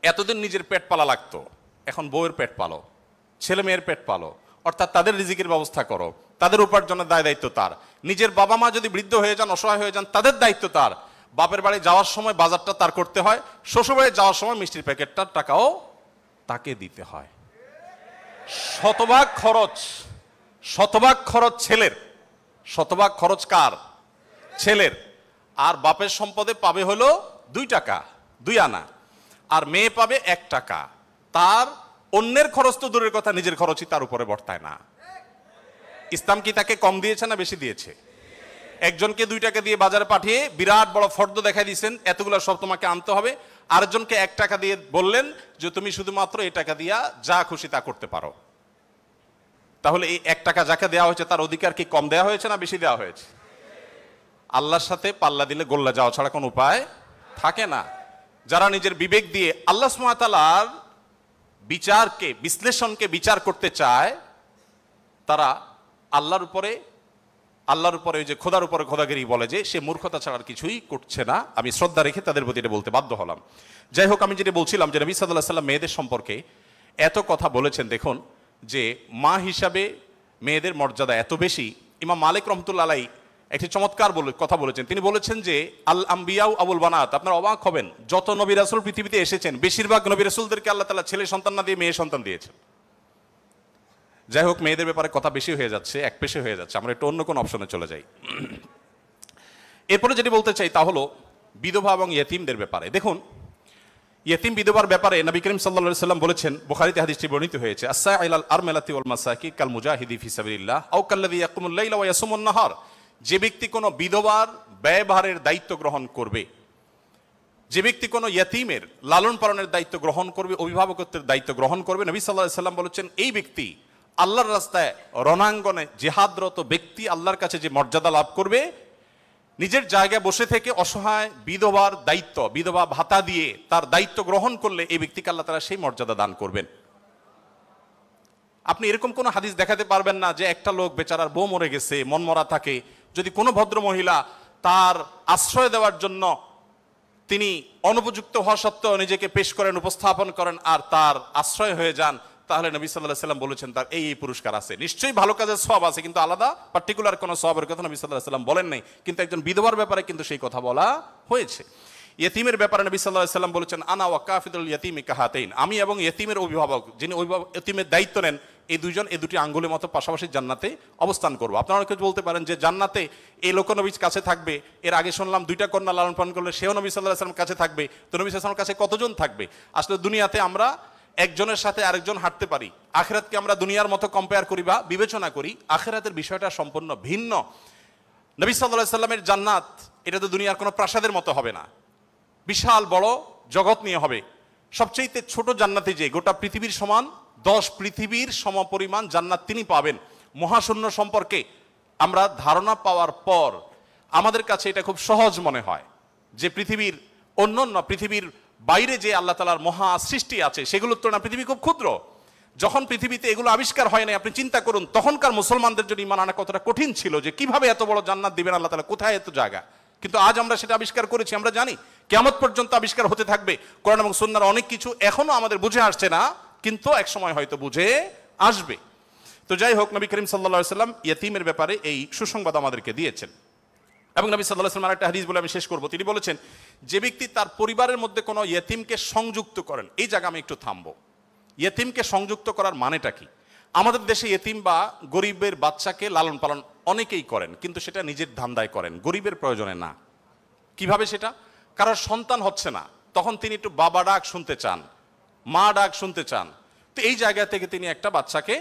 [SPEAKER 2] এতদিন নিজের পেট পালা লাগতো, এখন বউয়ের পেট পালো, ছেলে মেয়ের পেট পালো, অর্থাৎ তাদের রিজিকের ব্যবস্থা করো, তাদের উপার্জনের দায়িত্ব তার। নিজের বাবা মা যদি বৃদ্ধ হয়ে যান, অসহায় হয়ে যান, তাদের দায়িত্ব তার। বাপের বাড়ি যাওয়ার সময় বাজারটা তার করতে হয়, শ্বশুর বাড়ি যাওয়ার সময় মিষ্টির প্যাকেটটার টাকাও তাকে দিতে হয়। শতভাগ খরচ ছেলের, শতভাগ খরচ কার? ছেলের। আর বাপের সম্পদে পাবে হলো 2 টাকা, 2 আনা, আর মেয়ে পাবে 1 টাকা। তার অন্যের খরচ তো দূরের কথা, নিজের খরচই তার উপরে বর্তায় না। ইসলাম কি তাকে কম দিয়েছে না বেশি দিয়েছে? একজনকে 2 টাকা দিয়ে বাজারে পাঠিয়ে বিরাট বড় ফর্দ দেখাই দিয়েছেন, এতগুলো সব তোমাকে আনতে হবে। আরেকজনকে 1 টাকা দিয়ে বললেন যে তুমি শুধুমাত্র এই টাকা দিয়া যা খুশি তা করতে পারো। তাহলে এই 1 টাকা যাকে দেওয়া হয়েছে তার অধিকার কি কম দেওয়া হয়েছে না বেশি দেওয়া হয়েছে? আল্লাহর সাথে পাল্লা দিলে গোল্লা যাওয়া ছাড়া কোনো উপায় থাকে না। যারা নিজের বিবেক দিয়ে আল্লাহ সুবহানাহু ওয়া তাআলার বিচারকে, বিশ্লেষণকে বিচার করতে চায়, তারা আল্লাহর উপরে ওই যে খোদার উপরে খোদাগিরি বলে যে সে মূর্খতা ছাড়া আর কিছুই করছে না। আমি শ্রদ্ধা রেখে তাদের প্রতি এটা বলতে বাধ্য হলাম। যাই হোক, আমি যেটা বলছিলাম যে নবী সাল্লাল্লাহু আলাইহি ওয়াসাল্লাম মেয়েদের সম্পর্কে এত কথা বলেছেন, দেখুন যে মা হিসাবে মেয়েদের মর্যাদা এত বেশি। ইমাম মালিক রহমতুল্লাহ আলাইহি একটি চমৎকার কথা বলেছেন। তিনি বলেছেন যে আল আম্বিয়াউ আবুল বানাত। আপনারা অবাক হবেন, যত নবী রাসূল পৃথিবীতে এসেছেন বেশিরভাগ নবী রাসূলদেরকে আল্লাহ তাআলা ছেলে সন্তান না দিয়ে মেয়ে সন্তান দিয়েছেন। যাই হোক, মেয়েদের ব্যাপারে কথা বেশি হয়ে যাচ্ছে, এক পেশে হয়ে যাচ্ছে, আমরা একটু অন্য কোনো অপশনে চলে যাই। এরপরে যেটি বলতে চাই তা হলো বিধবা এবং ইয়েতিমদের ব্যাপারে। দেখুন, ইয়েতিম বিধবার ব্যাপারে নবী করিম সাল্লাল্লাহু আলাইহি ওয়াসাল্লাম বলেছেন, বুখারীতে হাদিসটি বর্ণিত হয়েছে, আস-সাইলাল আরমালাতি ওয়াল মাসাকি কাল মুজাহিদি ফি সাবিলিল্লাহ আও কাল্লাযী ইয়াকুমুল লাইলা ওয়া ইয়াসুমুন নাহার। যে ব্যক্তি কোনো বিধবার ব্যয়ভারের দায়িত্ব গ্রহণ করবে, যে ব্যক্তি কোনো ইয়েতিমের লালন পালনের দায়িত্ব গ্রহণ করবে, অভিভাবকত্বের দায়িত্ব গ্রহণ করবে, নবী সাল্লাল্লাহু আলাইহি ওয়াসাল্লাম বলেছেন এই ব্যক্তি আল্লাহর রাস্তায় রণাঙ্গনে জিহাদরত ব্যক্তি আল্লাহর কাছে যে মর্যাদা লাভ করবে, নিজের জায়গায় বসে থেকে অসহায় বিধবার দায়িত্ব, বিধবা ভাতা দিয়ে তার দায়িত্ব গ্রহণ করলে এই ব্যক্তিকে আল্লাহ তাআলা সেই মর্যাদা দান করবেন। আপনি এরকম কোনো হাদিস দেখাতে পারবেন না যে একটা লোক বেচারার বউ মরে গেছে, মন মরা থাকে, যদি কোনো ভদ্র মহিলা তার আশ্রয় দেওয়ার জন্য তিনি অনুপযুক্ত হওয়া সত্ত্বেও নিজেকে পেশ করেন, উপস্থাপন করেন আর তার আশ্রয় হয়ে যান, তাহলে নবী সাল্লাল্লাহু আলাইহি ওয়াসাল্লাম বলেছেন তার এই পুরস্কার আছে। নিশ্চয়ই ভালো কাজের সওয়াব আছে, কিন্তু আলাদা পার্টিকুলার কোনো সওয়াবের কথা নবী সাল্লাল্লাহু আলাইহি ওয়াসাল্লাম বলেন নাই। কিন্তু একজন বিধবার ব্যাপারে কিন্তু সেই কথা বলা হয়েছে। ইয়েতিমের ব্যাপারে নবী সাল্লাল্লাহু আলাইহি ওয়াসাল্লাম বলেছেন, আনা ওয়া কাফিদুল ইয়াতিমি কাহাতাইন। আমি এবং ইয়েতিমের অভিভাবক, যিনি ইয়েতিমের দায়িত্ব নেন, এই দুইজন এই দুটি আঙ্গুলের মতো পাশাপাশি জান্নাতে অবস্থান করবো। আপনারা অনেকে বলতে পারেন যে জান্নাতে এই লোক নবীর কাছে থাকবে, এর আগে শুনলাম 2টা কন্যা লালন পালন করলে সেও নবী সাল্লাল্লাহু আলাইহি ওয়াসাল্লাম কাছে থাকবে, তো নবী সাল্লাল্লাহু আলাইহি ওয়াসাল্লামের কাছে কতজন থাকবে? আসলে দুনিয়াতে আমরা একজনের সাথে আরেকজন হাঁটতে পারি, আখিরাতকে আমরা দুনিয়ার মতো কম্পেয়ার করি বা বিবেচনা করি, আখিরাতের বিষয়টা সম্পূর্ণ ভিন্ন। নবী সাল্লাল্লাহু আলাইহি ওয়াসাল্লামের জান্নাত এটা তো দুনিয়ার কোনো প্রাসাদের মতো হবে না, বিশাল বড় জগৎ নিয়ে হবে। সবচেয়ে ছোট জান্নাতে যে গোটা পৃথিবীর সমান 10 পৃথিবীর সমপরিমাণ জান্নাত তিনি পাবেন। মহাশূন্য সম্পর্কে আমরা ধারণা পাওয়ার পর আমাদের কাছে এটা খুব সহজ মনে হয় যে পৃথিবীর অন্যান্য পৃথিবীর বাইরে যে আল্লাহ তাআলার মহা সৃষ্টি আছে সেগুলোর তুলনায় পৃথিবী খুব ক্ষুদ্র। যখন পৃথিবীতে এগুলো আবিষ্কার হয় নাই, আপনি চিন্তা করুন তখনকার মুসলমানদের জন্য ঈমান আনা কতটা কঠিন ছিল, যে কিভাবে এত বড় জান্নাত দিবেন আল্লাহ তাআলা, কোথায় এত জায়গা। কিন্তু আজ আমরা সেটা আবিষ্কার করেছি, আমরা জানি কিয়ামত পর্যন্ত আবিষ্কার হতে থাকবে। কোরআন এবং সুন্নাহর অনেক কিছু এখনো আমাদের বুঝে আসছে না, কিন্তু একসময় হয়তো বুঝে আসবে। তো যাই হোক, নবী করিম সাল্লাল্লাহু আলাইহি ওয়াসাল্লাম ইয়েতিমের ব্যাপারে এই সুসংবাদ আমাদেরকে দিয়েছেন। এবং নবী সাল্লাল্লাহু আলাইহি ওয়াসাল্লাম আরেকটা হাদিস বলে আমি শেষ করব, তিনি বলেছেন যে ব্যক্তি তার পরিবারের মধ্যে কোনো ইয়েতিমকে সংযুক্ত করেন, এই জায়গা আমি একটু থামবো। ইয়েতিমকে সংযুক্ত করার মানেটা কি? আমাদের দেশে ইয়েতিম বা গরিবের বাচ্চাকে লালন পালন অনেকেই করেন, কিন্তু সেটা নিজের ধান্দায় করেন, গরিবের প্রয়োজনে না। কিভাবে সেটা? কারোর সন্তান হচ্ছে না, তখন তিনি একটু বাবা ডাক শুনতে চান, মা ডাক শুনতে চান, তো এই জায়গা থেকে তিনি একটা বাচ্চাকে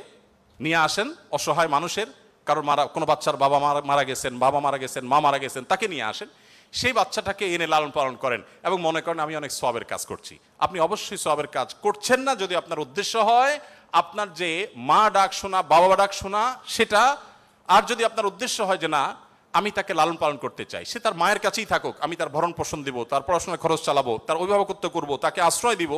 [SPEAKER 2] নিয়ে আসেন, অসহায় মানুষের, কারোর কোনো বাচ্চার বাবা মারা গেছেন, বাবা মারা গেছেন, মা মারা গেছেন, তাকে নিয়ে আসেন, সেই বাচ্চাটাকে এনে লালন পালন করেন এবং মনে করেন আমি অনেক সওয়াবের কাজ করছি। আপনি অবশ্যই সওয়াবের কাজ করছেন না যদি আপনার উদ্দেশ্য হয় আপনার যে মা ডাক শোনা, বাবা ডাক শোনা সেটা, আর যদি আপনার উদ্দেশ্য হয় যে না আমি তাকে লালন পালন করতে চাই, সে তার মায়ের কাছেই থাকুক, আমি তার ভরণ পোষণ দিব, তার পড়াশোনার খরচ চালাবো, তার অভিভাবকত্ব করব, তাকে আশ্রয় দিব,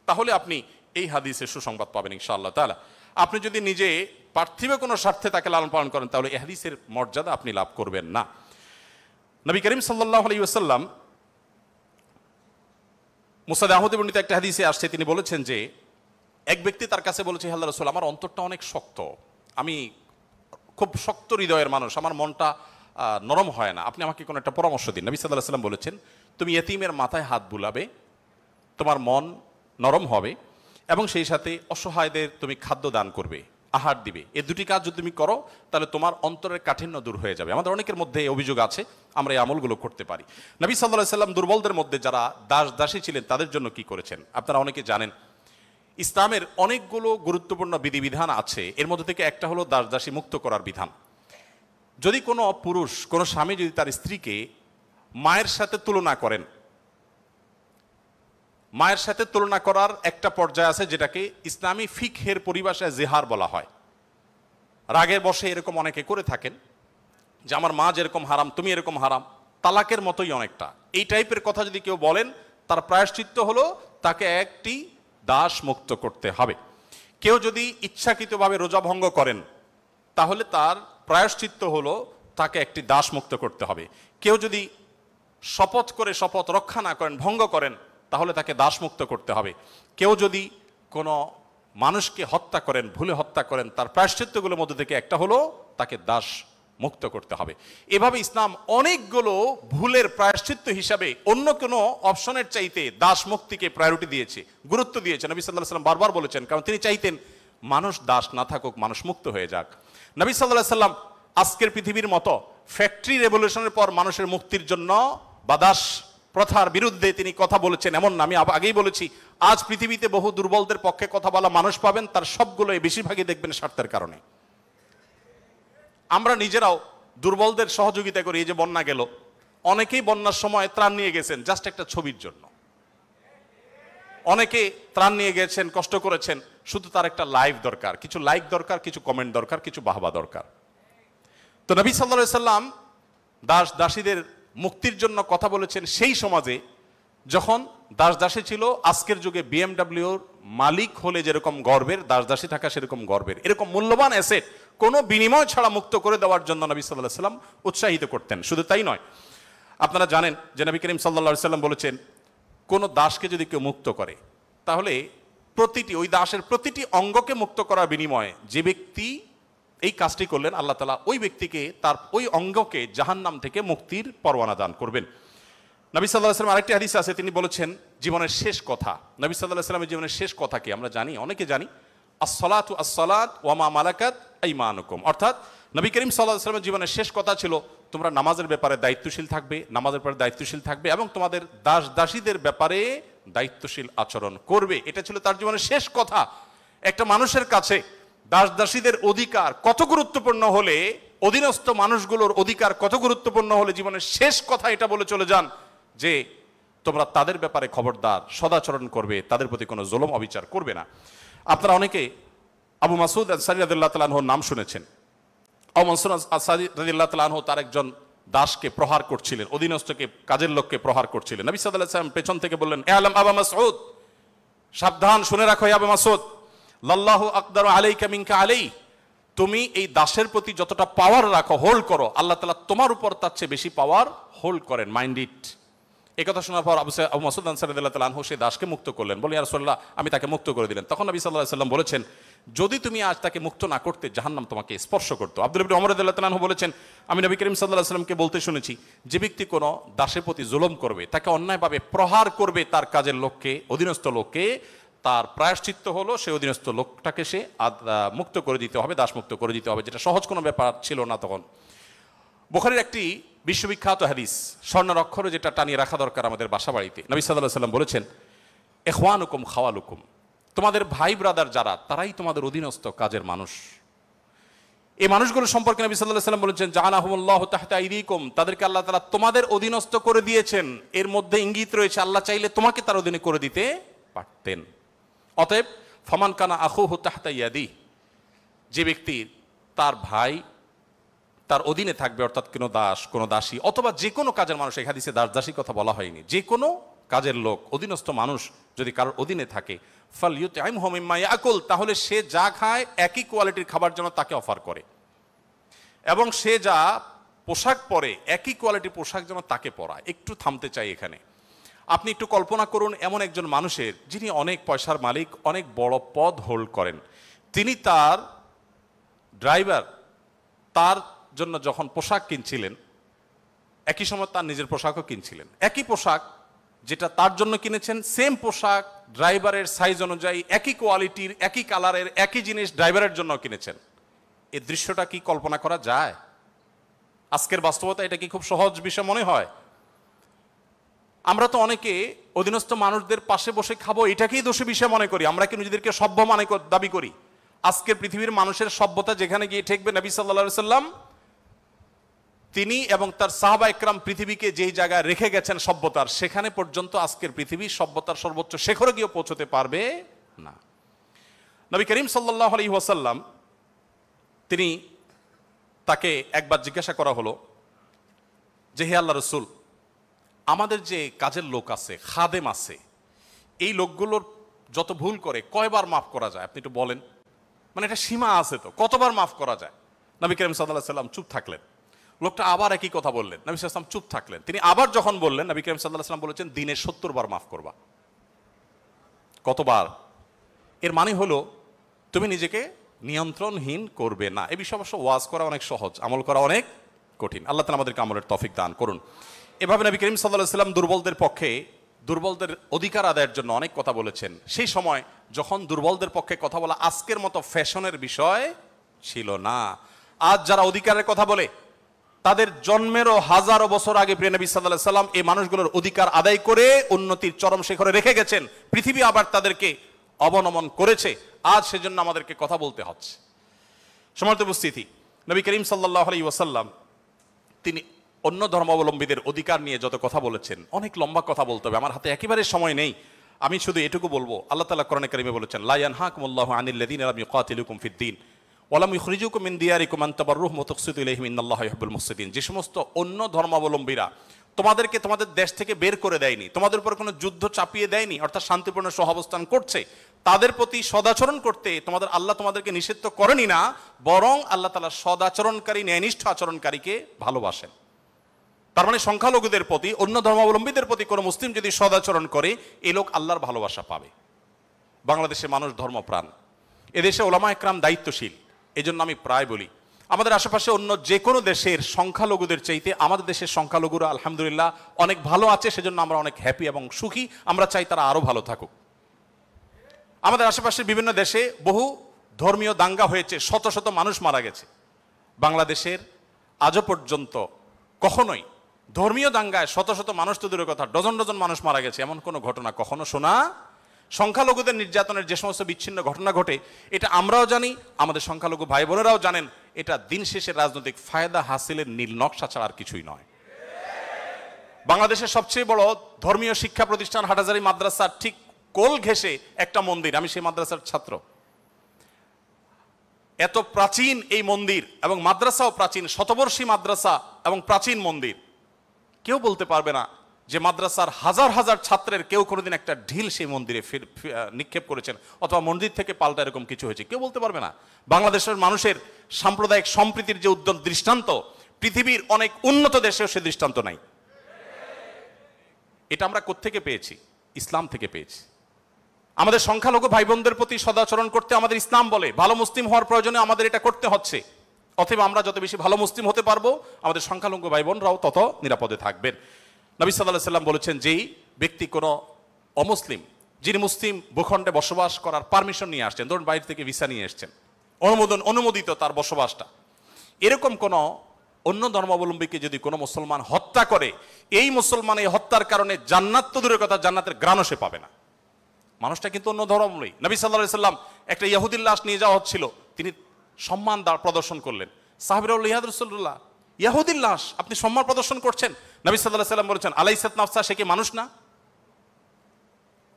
[SPEAKER 2] তাহলে আপনি এই হাদিসের সুসংবাদ পাবেন ইনশাআল্লাহ তাআলা। আপনি যদি নিজে পার্থিব কোনো স্বার্থে তাকে লালন পালন করেন তাহলে এই হাদিসের মর্যাদা আপনি লাভ করবেন না। নবী করিম সাল্লাল্লাহু আলাইহি ওয়াসাল্লাম মুসনাদ আহমদে বর্ণিত একটা হাদিসে আসছে, তিনি বলেছেন যে এক ব্যক্তি তার কাছে বলেছে, হে আল্লাহর রাসূল, আমার অন্তরটা অনেক শক্ত, আমি খুব শক্ত হৃদয়ের মানুষ, আমার মনটা নরম হয় না, আপনি আমাকে কোনো একটা পরামর্শ দিন। নবী সাল্লাল্লাহু আলাইহি ওয়াসাল্লাম বলেছেন, তুমি ইয়েতিমের মাথায় হাত বুলাবে, তোমার মন নরম হবে এবং সেই সাথে অসহায়দের তুমি খাদ্য দান করবে, আহার দিবে। এই দুটি কাজ যদি তুমি করো তাহলে তোমার অন্তরের কাঠিন্য দূর হয়ে যাবে। আমাদের অনেকের মধ্যে এই অভিযোগ আছে, আমরা এই আমলগুলো করতে পারি। নবী সাল্লাল্লাহু আলাইহি ওয়াসাল্লাম দুর্বলদের মধ্যে যারা দাস দাসী ছিলেন তাদের জন্য কি করেছেন আপনারা অনেকে জানেন। ইসলামের অনেকগুলো গুরুত্বপূর্ণ বিধিবিধান আছে, এর মধ্যে থেকে একটা হলো দাস দাসী মুক্ত করার বিধান। যদি কোনো পুরুষ, কোনো স্বামী যদি তার স্ত্রীকে মায়ের সাথে তুলনা করেন, মায়ের সাথে তুলনা করার একটা পর্যায়ে আছে যেটাকে ইসলামী ফিকহের পরিভাষায় জেহার বলা হয়। রাগের বশে এরকম অনেকে করে থাকেন যে আমার মা যেরকম হারাম তুমি এরকম হারাম, তালাকের মতোই অনেকটা এই টাইপের কথা যদি কেউ বলেন, তার প্রায়শ্চিত্ত হলো তাকে একটি দাস মুক্ত করতে হবে। কেউ যদি ইচ্ছাকৃতভাবে রোজা ভঙ্গ করেন, তাহলে তার প্রায়শ্চিত্ত হলো তাকে একটি দাস মুক্ত করতে হবে। কেউ যদি শপথ করে শপথ রক্ষা না করেন, ভঙ্গ করেন, তাহলে তাকে দাস মুক্ত করতে হবে। কেউ যদি কোনো মানুষকে হত্যা করেন, ভুলে হত্যা করেন, তার প্রায়শ্চিত্তগুলোর মধ্যে থেকে একটা হলো তাকে দাস মুক্ত করতে হবে। এভাবে ইসলাম অনেকগুলো ভুলের প্রায়শ্চিত্ত হিসাবে অন্য কোনো অপশনের চাইতে দাস মুক্তিকে প্রায়োরিটি দিয়েছে, গুরুত্ব দিয়েছে। নবী সাল্লাল্লাহু আলাইহি ওয়াসাল্লাম বারবার বলেছেন, কারণ তিনি চাইতেন মানুষ দাস না থাকুক, মানুষ মুক্ত হয়ে যাক। নবী সাল্লাল্লাহু আলাইহি ওয়াসাল্লাম আজকের পৃথিবীর মতো ফ্যাক্টরি রেভলিউশনের পর মানুষের মুক্তির জন্য বা দাস প্রথার বিরুদ্ধে তিনি কথা বলেছেন এমন না। আমি আগেই বলেছি, আজ পৃথিবীতে বহু দুর্বলদের পক্ষে কথা বলা মানুষ পাবেন, তার সবগুলোই বেশিরভাগই দেখবেন স্বার্থের কারণে। আমরা নিজেরাও দুর্বলদের সহযোগিতা করি। এই যে বন্যা গেল, অনেকেই বন্যার সময় ত্রাণ নিয়ে গেছেন জাস্ট একটা ছবির জন্য, অনেকে ত্রাণ নিয়ে গেছেন, কষ্ট করেছেন, শুধু তার একটা লাইভ দরকার, কিছু লাইক দরকার, কিছু কমেন্ট দরকার, কিছু বাহবা দরকার। তো নবী সাল্লাল্লাহু আলাইহি সাল্লাম দাস দাসীদের মুক্তির জন্য কথা বলেছেন সেই সমাজে যখন দাস দাসী ছিল আজকের যুগে বিএমডব্লিউর মালিক হলে যেরকম গর্বের, দাস দাসী থাকা সেরকম গর্বের। এরকম মূল্যবান অ্যাসেট কোনো বিনিময় ছাড়া মুক্ত করে দেওয়ার জন্য নবী সাল্লাল্লাহু আলাইহি সাল্লাম উৎসাহিত করতেন। শুধু তাই নয়, আপনারা জানেন যে নবী করিম সাল্লাল্লাহু আলাইহি সাল্লাম বলেছেন, কোন দাসকে যদি কেউ মুক্ত করে, তাহলে ওই দাসের প্রতিটি অঙ্গকে মুক্ত করার বিনিময়ে যে ব্যক্তি এই কাজটি করলেন, আল্লাহ তাআলা ওই ব্যক্তিকে তার ওই অঙ্গকে জাহান্নাম থেকে মুক্তির পরোয়ানা দান করবেন। নবী সাল্লাল্লাহু আলাইহি সাল্লাম আরেকটি হাদিস আছে, তিনি বলেছেন জীবনের শেষ কথা। নবী সাল্লাল্লাহু আলাইহি সাল্লামের জীবনের শেষ কথা কি আমরা জানি, অনেকে জানি, আসসালাতু আসসালাত ওয়া মা মালাকাত আইমানুকুম। অর্থাৎ নবী করিম সাল্লাল্লাহু আলাইহি সাল্লামের জীবনের শেষ কথা ছিল, তোমরা নামাজের ব্যাপারে দায়িত্বশীল থাকবে, নামাজের ব্যাপারে দায়িত্বশীল থাকবে এবং তোমাদের দাস দাসীদের ব্যাপারে দায়িত্বশীল আচরণ করবে। এটা ছিল তার জীবনের শেষ কথা। একটা মানুষের কাছে দাস দাসীদের অধিকার কত গুরুত্বপূর্ণ হলে, অধীনস্থ মানুষগুলোর অধিকার কত গুরুত্বপূর্ণ হলে জীবনের শেষ কথা এটা বলে চলে যান যে তোমরা তাদের ব্যাপারে খবরদার, সদাচরণ করবে, তাদের প্রতি কোনো জুলুম অবিচার করবে না। আপনারা অনেকে আবু মাসউদ আনসারী রাদিয়াল্লাহু তাআলা আনহুর নাম শুনেছেন। আবু মাসউদ আনসারী রাদিয়াল্লাহু তাআলা আনহু তার একজন দাসকে প্রহার করছিলেন, অধীনস্থকে, কাজের লোককে প্রহার করছিলেন। নবী সাল্লাল্লাহু আলাইহি ওয়াসাল্লাম পেছন থেকে বললেন, আলাম আবু মাসউদ, সাবধান, শুনে রাখো আবু মাসউদ, লাল্লাহু আকদারু আলাইকা মিনকা আলাই, তুমি এই দাসের প্রতি যতটা পাওয়ার রাখো, হোল্ড করো, আল্লাহ তাআলা তোমার উপর তার চেয়ে বেশি পাওয়ার হোল্ড করেন, মাইন্ড ইট। এই কথা শোনার পর আবু মাসউদ আনসারী রাদিয়াল্লাহু তাআলা আনহু সেই দাসকে মুক্ত করলেন। বলে, ইয়া রাসূলুল্লাহ, আমি তাকে মুক্ত করে দিলেন। তখন নবী সাল্লাল্লাহু আলাইহি ওয়াসাল্লাম বলেছেন, যদি তুমি আজ তাকে মুক্ত না করতে, জাহান্নাম তোমাকে স্পর্শ করতো। আব্দুল্লাহ ইবনে ওমর রাদিয়াল্লাহু তাআলা আনহু বলেছেন, আমি নবী করিম সাল্লাল্লাহু আলাইহি ওয়াসাল্লামকে বলতে শুনেছি, যে ব্যক্তি কোনো দাসের প্রতি জুলুম করবে, তাকে অন্যায়ভাবে প্রহার করবে, তার কাজের লোককে, অধীনস্থ লোককে, তার প্রায়শ্চিত্ত হলো সে অধীনস্থ লোকটাকে সে মুক্ত করে দিতে হবে, দাস মুক্ত করে দিতে হবে, যেটা সহজ কোনো ব্যাপার ছিল না তখন। বুখারীর একটি বিশ্ববিখ্যাত হাদিস, স্বর্ণের অক্ষরে যেটা টানিয়ে রাখা দরকার আমাদের বাসা বাড়িতে। নবী সাল্লাল্লাহু আলাইহি ওয়াসাল্লাম বলেছেন, ইখওয়ানুকুম খাওয়ালুকুম, তোমাদের ভাই ব্রাদার যারা, তারাই তোমাদের অধীনস্থ কাজের মানুষ। এই মানুষগুলো সম্পর্কে নবী সাল্লাল্লাহু আলাইহি ওয়াসাল্লাম বলেছেন, জাআলাহুমুল্লাহু তাহতা আইদিকুম, তাদেরকে আল্লাহ তাআলা তোমাদের অধীনস্থ করে দিয়েছেন। এর মধ্যে ইঙ্গিত রয়েছে আল্লাহ চাইলে তোমাকে তার অধীনে করে দিতে পারতেন। অতএব ফামান কানা আখুহু তাহতা ইয়াদি, যে ব্যক্তি তার ভাই তার অধীনে থাকবে, অর্থাৎ কোনো দাস, কোনো দাসী অথবা যে কোনো কাজের মানুষ, এই হাদিসে দাস দাসী কথা বলা হয়নি, যে কোনো কাজের লোক, অধীনস্থ মানুষ যদি কারোর অধীনে থাকে, ফালইউতইমহু মিম্মা ইয়াকুল, তাহলে সে যা খায় একই কোয়ালিটির খাবার যেন তাকে অফার করে, এবং সে যা পোশাক পরে একই কোয়ালিটির পোশাক যেন তাকে পরায়। একটু থামতে চাই এখানে। আপনি একটু কল্পনা করুন, এমন একজন মানুষের, যিনি অনেক পয়সার মালিক, অনেক বড় পদ হোল্ড করেন, তিনি তার ড্রাইভার, তার জন্য যখন পোশাক কিনছিলেন, একই সময় তার নিজের পোশাকও কিনছিলেন। একই পোশাক যেটা তার জন্য কিনেছেন, সেম পোশাক ড্রাইভারের সাইজ অনুযায়ী, একই কোয়ালিটির, একই কালারের, একই জিনিস ড্রাইভারের জন্য কিনেছেন। এই দৃশ্যটা কি কল্পনা করা যায়? আজকের বাস্তবতা এটা কি খুব সহজ বিষয় মনে হয়? আমরা তো অনেকে অধীনস্থ মানুষদের পাশে বসে খাবো এটাকেই দোষী বিষয় মনে করি। আমরা কি নিজেদেরকে সভ্য দাবি করি? আজকের পৃথিবীর মানুষের সভ্যতা যেখানে গিয়ে ঠেকবে, নবী সাল্লাল্লাহু আলাইহি সাল্লাম তিনি এবং তার সাহাবা একরাম পৃথিবীকে যেই জায়গায় রেখে গেছেন সভ্যতার, সেখানে পর্যন্ত আজকের পৃথিবী সভ্যতার সর্বোচ্চ শিখরে গিয়ে পৌঁছতে পারবে না। নবী করিম সাল্লাল্লাহু আলাইহি ওয়াসাল্লাম তিনি তাকে একবার জিজ্ঞাসা করা হলো যে হে আল্লাহ রাসূল, আমাদের যে কাজের লোক আছে, খাদেম আছে, এই লোকগুলোর যত ভুল করে কয়বার মাফ করা যায় আপনি একটু বলেন? মানে এটা সীমা আছে তো, কতবার মাফ করা যায়? নবী করিম সাল্লাল্লাহু আলাইহি সাল্লাম চুপ থাকলেন। লোকটা আবার একই কথা বললেন, নবী সাল্লাল্লাহু আলাইহি ওয়াসাল্লাম চুপ থাকলেন। তিনি আবার যখন বললেন, নবী করিম সাল্লাল্লাহু আলাইহি ওয়াসাল্লাম বলেছেন দিনে 70 বার মাফ করবা। কতবার? এর মানে হলো তুমি নিজেকে নিয়ন্ত্রণহীন করবে না। এই বিষয়ে অবশ্য ওয়াজ করা অনেক সহজ, আমল করা অনেক কঠিন। আল্লাহ তাআলা আমাদেরকে আমলের তৌফিক দান করুন। এভাবে নবী করিম সাল্লাল্লাহু আলাইহি ওয়াসাল্লাম দুর্বলদের পক্ষে, দুর্বলদের অধিকার আদায়ের জন্য অনেক কথা বলেছেন। সেই সময় যখন দুর্বলদের পক্ষে কথা বলা আজকের মতো ফ্যাশনের বিষয় ছিল না। আজ যারা অধিকারের কথা বলে তাদের জন্মেরও হাজারো বছর আগে প্রিয় নবী সাল্লাল্লাহু আলাইহি ওয়াসাল্লাম এই মানুষগুলোর অধিকার আদায় করে উন্নতির চরম শিখরে রেখে গেছেন। পৃথিবী আবার তাদেরকে অবনমন করেছে, আজ সেজন্য আমাদেরকে কথা বলতে হচ্ছে। সম্মানিত উপস্থিতি, নবী করিম সাল্লাল্লাহু আলাইহি ওয়াসাল্লাম তিনি অন্য ধর্মাবলম্বীদের অধিকার নিয়ে যত কথা বলেছেন, অনেক লম্বা কথা বলতে হবে, আমার হাতে একেবারে সময় নেই। আমি শুধু এটুকু বলবো, আল্লাহ তাআলা কোরআনে কারিমে বলেছেন লা ইয়ানহাকুমুল্লাহু আনিল্লাযীনা লাম ইউকাতিলুকুম ফিদ-দীন ওয়া লাম ইখরিজুকুম মিন দিয়ারিকুম আন তাবাররুহুম ওয়া তুকসিতু ইলাইহিম ইন্নাল্লাহা ইউহিব্বুল মুকসিতিন। যে সমস্ত অন্য ধর্মাবলম্বীরা তোমাদেরকে তোমাদের দেশ থেকে বের করে দেয়নি, তোমাদের উপর কোনো যুদ্ধ চাপিয়ে দেয়নি, অর্থাৎ শান্তিপূর্ণ সহাবস্থান করছে, তাদের প্রতি সদাচরণ করতে তোমাদের আল্লাহ তোমাদেরকে নিষিদ্ধ করেনি না, বরং আল্লাহ তাআলা সদাচরণকারী, ন্যায়নিষ্ঠ আচরণকারীকে ভালোবাসেন। তার মানে সংখ্যালঘুদের প্রতি, অন্য ধর্মাবলম্বীদের প্রতি কোনো মুসলিম যদি সদাচরণ করে, এই লোক আল্লাহর ভালোবাসা পাবে। বাংলাদেশে মানুষ ধর্মপ্রাণ, এদেশে ওলামা একরাম দায়িত্বশীল। এই জন্য আমি প্রায় বলি, আমাদের আশেপাশে অন্য যে কোনো দেশের সংখ্যালঘুদের চাইতে আমাদের দেশের সংখ্যালঘুরা আলহামদুলিল্লাহ অনেক ভালো আছে, সেজন্য আমরা অনেক হ্যাপি এবং সুখী। আমরা চাই তারা আরো ভালো থাকুক। আমাদের আশেপাশের বিভিন্ন দেশে বহু ধর্মীয় দাঙ্গা হয়েছে, শত শত মানুষ মারা গেছে। বাংলাদেশের আজও পর্যন্ত কখনোই ধর্মীয় দাঙ্গায় শত শত মানুষ তো দূরের কথা, ডজন ডজন মানুষ মারা গেছে, এমন কোনো ঘটনা কখনো শোনা। সংখ্যালঘুদের নির্যাতনের যে সমস্ত বিচ্ছিন্ন ঘটনা ঘটে, এটা আমরাও জানি, আমাদের সংখ্যালঘু ভাই বোনেরাও জানেন। এটা দিন শেষে রাজনৈতিক ফায়দা হাসিলের নীল নকশা ছাড়া আর কিছুই নয়। বাংলাদেশের সবচেয়ে বড় ধর্মীয় শিক্ষা প্রতিষ্ঠান হাটহাজারী মাদ্রাসার ঠিক কোল ঘেঁষে একটা মন্দির, আমি সেই মাদ্রাসার ছাত্র। এত প্রাচীন এই মন্দির এবং মাদ্রাসাও প্রাচীন, শতবর্ষী মাদ্রাসা এবং প্রাচীন মন্দির। কেউ বলতে পারবে না যে মাদ্রাসার হাজার হাজার ছাত্রের কেউ কোনোদিন একটা ঢিল সেই মন্দিরে নিক্ষেপ করেছেন অথবা মন্দির থেকে পাল্টা এরকম কিছু হয়েছে, কেউ বলতে পারবে না। বাংলাদেশের মানুষের সাম্প্রদায়িক সম্প্রীতির যে উদ্যম দৃষ্টান্ত, পৃথিবীর অনেক উন্নত দেশেও সে দৃষ্টান্ত নাই। এটা আমরা কোত্থেকে পেয়েছি? ইসলাম থেকে পেয়েছি। আমাদের সংখ্যালঘু ভাই বোনদের প্রতি সদাচরণ করতে আমাদের ইসলাম বলে, ভালো মুসলিম হওয়ার প্রয়োজনে আমাদের এটা করতে হচ্ছে। অতএব আমরা যত বেশি ভালো মুসলিম হতে পারবো, আমাদের সংখ্যালঘু ভাই বোনরাও তত নিরাপদে থাকবেন। নবী সাল্লাল্লাহু আলাইহি ওয়াসাল্লাম বলেছেন, যেই ব্যক্তি কোনো অমুসলিম, যিনি মুসলিম ভূখণ্ডে বসবাস করার পারমিশন নিয়ে আসছেন, ধরুন বাইরে থেকে ভিসা নিয়ে এসছেন, অনুমোদিত তার বসবাসটা, এরকম কোন অন্য ধর্মাবলম্বীকে যদি কোনো মুসলমান হত্যা করে, এই মুসলমান এই হত্যার কারণে জান্নাত তো দূরের কথা, জান্নাতের ঘ্রাণও সে পাবে না। মানুষটা কিন্তু অন্য ধর্মাবলম্বী। নবী সাল্লাল্লাহু আলাইহি ওয়াসাল্লাম একটা ইহুদির লাশ নিয়ে যাওয়া হচ্ছিল, তিনি সম্মান প্রদর্শন করলেন। সাহাবীরা বললেন, ইয়া রাসূলুল্লাহ, ইহুদির লাশ আপনি সম্মান প্রদর্শন করছেন? নবী সাল্লাল্লাহু আলাইহি ওয়াসাল্লাম বলেছেন, আলাইসাত নাফসা, সে কি মানুষ না?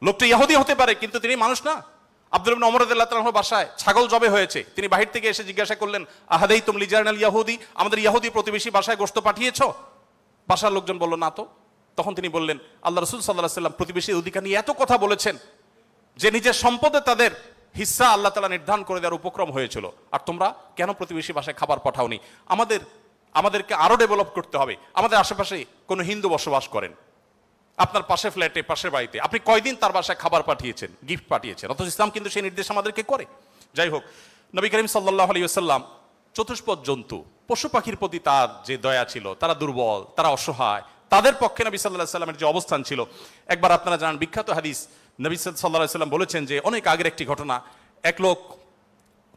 [SPEAKER 2] লোকটা ইহুদি হতে পারে কিন্তু তিনি মানুষ না। আব্দুল্লাহ ইবনে ওমর রাদিয়াল্লাহু তাআলার বাসায় ছাগল জবে হয়েছে, তিনি বাহির থেকে এসে জিজ্ঞাসা করলেন, আহাদাইতুম লিজারনাল ইয়াহুদি, আমাদের ইহুদি প্রতিবেশী বাসায় গোশত পাঠিয়েছো? বাসার লোকজন বলল না তো। তখন তিনি বললেন, আল্লাহ রাসূল সাল্লাল্লাহু আলাইহি ওয়াসাল্লাম প্রতিবেশীর অধিকার নিয়ে এত কথা বলেছেন যে নিজের সম্পদে তাদের হিস্সা আল্লাহ তাআলা নির্ধারণ করে দেওয়ার উপক্রম হয়েছিল, আর তোমরা কেন প্রতিবেশী বাসায় খাবার পাঠাওনি? আমাদেরকে আরো ডেভেলপ করতে হবে। আমাদের আশেপাশে কোনো হিন্দু বসবাস করেন, আপনার পাশে ফ্ল্যাটে, পাশের বাড়িতে, আপনি কয়দিন তার বাসায় খাবার পাঠিয়েছেন, গিফট পাঠিয়েছেন? অথচ ইসলাম কিন্তু সেই নির্দেশ আমাদেরকে করে। যাই হোক, নবী করিম সাল্লাল্লাহু আলাইহি ওয়াসাল্লাম চতুষ্পদ জন্তু, পশু পাখির প্রতি তার যে দয়া ছিল, তারা দুর্বল, তারা অসহায়, তাদের পক্ষে নবী সাল্লাল্লাহু আলাইহি ওয়াসাল্লামের যে অবস্থান ছিল, একবার আপনারা জানেন বিখ্যাত হাদিস, নবী সাল্লাল্লাহু আলাইহি ওয়াসাল্লাম বলেছেন যে অনেক আগের একটি ঘটনা, এক লোক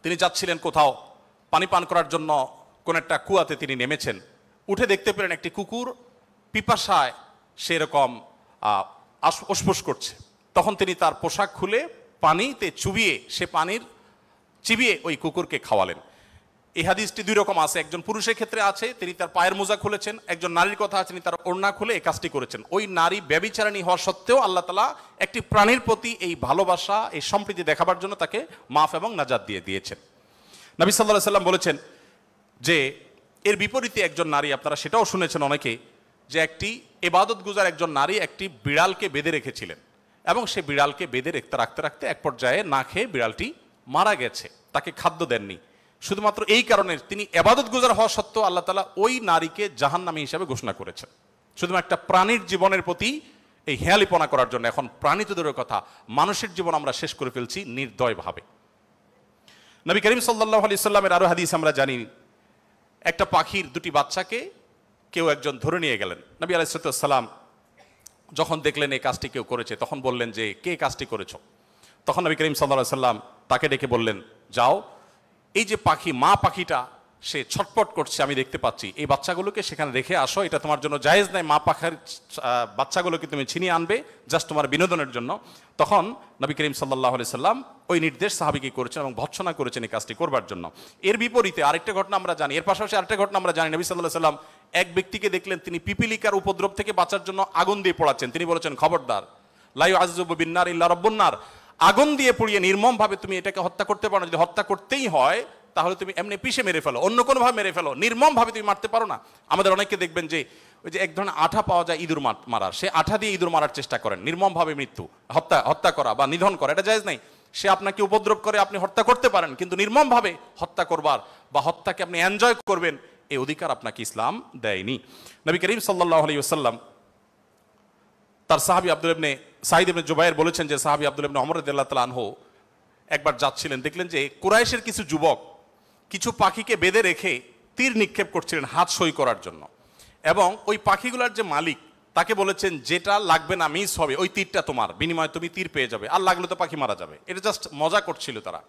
[SPEAKER 2] তিনি যাচ্ছিলেন কোথাও পানি পান করার জন্য, কোন একটা কুয়াতে তিনি নেমেছেন, উঠে দেখতে পেলেন একটি কুকুর পিপাসায় সেরকম উসফুস করছে, তখন তিনি তার পোশাক খুলে পানিতে চুবিয়ে সে পানির চিবিয়ে ওই কুকুরকে খাওয়ালেন। এই হাদিসটি দুই রকম আছে, একজন পুরুষের ক্ষেত্রে আছে তিনি তার পায়ের মোজা খুলেছেন, একজন নারীর কথা আছে তিনি তার ওড়না খুলে এই কাজটি করেছেন। ওই নারী ব্যভিচারিণী হওয়া সত্ত্বেও আল্লাহ তাআলা একটি প্রাণীর প্রতি এই ভালোবাসা, এই সম্প্রীতি দেখাবার জন্য তাকে মাফ এবং নাজাত দিয়ে দিয়েছেন। নবী সাল্লাল্লাহু আলাইহি সাল্লাম বলেছেন যে এর বিপরীতে একজন নারী, আপনারা সেটাও শুনেছেন অনেকে, যে একটি ইবাদত গুজার একজন নারী একটি বিড়ালকে বেঁধে রেখেছিলেন এবং সে বিড়ালকে বেঁধে রাখতে রাখতে এক পর্যায়ে না খেয়ে বিড়ালটি মারা গেছে, তাকে খাদ্য দেননি। শুধুমাত্র এই কারণে তিনি ইবাদত গুজার হওয়া সত্ত্বেও আল্লাহ তাআলা ওই নারীকে জাহান্নামী হিসেবে ঘোষণা করেছেন, শুধুমাত্র একটা প্রাণীর জীবনের প্রতি এই হেয়ালিপনা করার জন্য। এখন প্রাণী তো দূরের কথা, মানুষের জীবন আমরা শেষ করে ফেলছি নির্দয়ভাবে। নবী করিম সাল্লাল্লাহু আলাইহি সাল্লামের আরো হাদিস আমরা জানি, একটা পাখির দুটি বাচ্চাকে কেউ একজন ধরে নিয়ে গেলেন। নবী আলাইহিস সালাম যখন দেখলেন এই কাজটি কেউ করেছে, তখন বললেন যে কে কাজটি করেছো? তখন নবী করিম সাল্লাল্লাহু আলাইহি সাল্লাম তাকে ডেকে বললেন, যাও, এই যে পাখি, মা পাখিটা সে ছটপট করছে আমি দেখতে পাচ্ছি, এই বাচ্চাগুলোকে সেখানে রেখে আসো, এটা তোমার জন্য জায়েজ নাই, মা পাখির বাচ্চাগুলোকে তুমি ছিনিয়ে আনবে জাস্ট তোমার বিনোদনের জন্য। তখন নবী করিম সাল্লাল্লাহু আলাইহি সাল্লাম ওই নির্দেশ সাহাবীকে করেছেন এবং ভৎসনা করেছেন এই কাজটি করবার জন্য। এর বিপরীতে আরেকটা ঘটনা আমরা জানি, এর পাশাপাশি আরেকটা ঘটনা আমরা জানি, নবী সাল্লাল্লাহু আলাইহি সাল্লাম এক ব্যক্তিকে দেখলেন তিনি পিপিলিকার উপদ্রব থেকে বাঁচার জন্য আগুন দিয়ে পোড়াচ্ছেন। তিনি বলেছেন, খবরদার, লা ইউআযযিবু বিন-নার ইল্লা রাব্বুন নার, আগুন দিয়ে পুড়িয়ে নির্মমভাবে তুমি এটাকে হত্যা করতে পারো না। যদি হত্যা করতেই হয় তাহলে তুমি এমনি পিষে মেরে ফেলো, অন্য কোনোভাবে মেরে ফেলো, নির্মমভাবে তুমি মারতে পারো না। আমাদের অনেকে দেখবেন যে ওই যে এক ধরনের আঠা পাওয়া যায় ইঁদুর মারার, সে আঠা দিয়ে ইঁদুর মারার চেষ্টা করেন, নির্মমভাবে মৃত্যু, হত্যা করা বা নিধন করা, এটা জায়েজ নাই। সে আপনাকে উপদ্রব করে, আপনি হত্যা করতে পারেন, কিন্তু নির্মমভাবে হত্যা করবার বা হত্যাকে আপনি এনজয় করবেন এই অধিকার আপনাকে ইসলাম দেয়নি। নবী করিম সাল্লাল্লাহু আলাইহি ওয়াসাল্লাম তার সাহাবী সাঈদ ইবনে জুবায়ের বলেছেন যে সাহাবী আব্দুল্লাহ ইবনে ওমর রাদিয়াল্লাহু তাআলা আনহু একবার যাচ্ছিলেন, দেখলেন যে কুরাইশের কিছু যুবক কিছু পাখিকে বেঁধে রেখে তীর নিক্ষেপ করছিলেন হাত সই করার জন্য, এবং ওই পাখিগুলোর যে মালিক তাকে বলেছেন যেটা লাগবে না মিস হবে, ওই তীরটা তোমার, বিনিময়ে তুমি তীর পেয়ে যাবে, আর লাগলে তো পাখি মারা যাবে। এটা জাস্ট মজা করছিল তারা।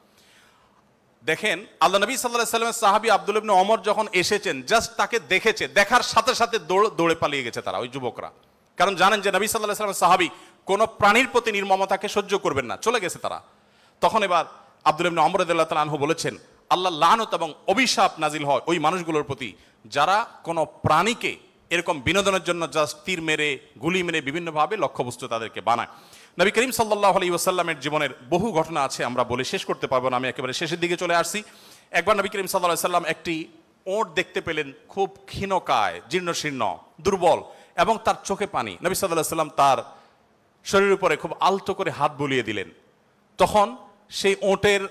[SPEAKER 2] দেখেন আল্লাহ নবী সাল্লাল্লাহু আলাইহি ওয়াসাল্লামের সাহাবী আব্দুল্লাহ ইবনে ওমর যখন এসেছেন, জাস্ট তাকে দেখেছে, দেখার সাথে সাথে দৌড়ে পালিয়ে গেছে তারা, ওই যুবকরা, কারণ জানেন যে নবী সাল্লাল্লাহু আলাইহি ওয়াসাল্লামের সাহাবী কোনো প্রাণীর প্রতি নির্মমতাকে সহ্য করবেন না, চলে গেছে তারা। তখন এবার আব্দুল্লাহ ইবনে ওমর রাদিয়াল্লাহু তাআলা আনহু বলেছেন, আল্লাহ লানত এবং অভিশাপ নাজিল হয় ওই মানুষগুলোর প্রতি যারা কোনো প্রাণীকে এরকম বিনোদনের জন্য জাস্ট তীর মেরে, গুলি মেরে বিভিন্নভাবে লক্ষ্যবস্তু তাদেরকে বানায়। নবী করিম সাল্লাল্লাহু আলাইহি ওয়াসাল্লামের জীবনের বহু ঘটনা আছে, আমরা বলে শেষ করতে পারবো না, আমি একেবারে শেষের দিকে চলে আসছি। একবার নবী করিম সাল্লাল্লাহু আলাইহি ওয়াসাল্লাম একটি ওট দেখতে পেলেন, খুব ক্ষীণকায়, জীর্ণশীর্ণ, দুর্বল, এবং তার চোখে পানি। নবী সাল্লাল্লাহু আলাইহি ওয়াসাল্লাম তার শরীরের উপরে খুব আলতো করে হাত বুলিয়ে দিলেন। তখন সেই ওটের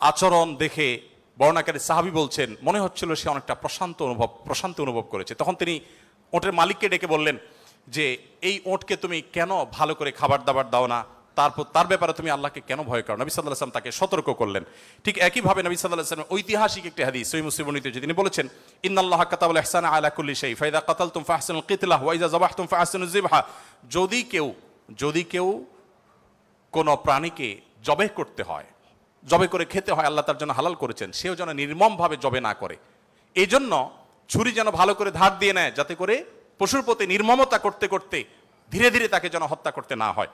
[SPEAKER 2] আচরণ দেখে বর্ণনাকারী সাহাবী বলছেন মনে হচ্ছিল সে অনেকটা প্রশান্ত অনুভব করেছে। তখন তিনি ওটের মালিককে ডেকে বললেন যে এই ওটকে তুমি কেন ভালো করে খাবার দাবার দাও না, তার ব্যাপারে তুমি আল্লাহকে কেন ভয় করো? নবী সাল্লাল্লাহু আলাইহি ওয়াসাল্লাম তাকে সতর্ক করলেন। ঠিক একইভাবে নবী সাল্লাল্লাহু আলাইহি ওয়াসাল্লাম ঐতিহাসিক একটি হাদিস সহিহ মুসলিম বর্ণিত, তিনি বলেছেন, ইন্নাল্লাহা কাতাবাল ইহসানা আলা কুল্লি শাই ফাইদা কাতালতুম ফাহসিনুল কিতলাহ ওয়া ইযা যাবাহতুম ফাহসিনুজ যিবহা। যদি কেউ কোনো প্রাণীকে জবে করতে হয়, জবে করে খেতে হয়, আল্লাহ তার জন্য হালাল করেছেন, সেও যেন নির্মমভাবে জবে না করে। এই জন্য ছুরি যেন ভালো করে ধার দিয়ে নেয়, যাতে করে পশুর প্রতি নির্মমতা করতে করতে ধীরে ধীরে তাকে যেন হত্যা করতে না হয়।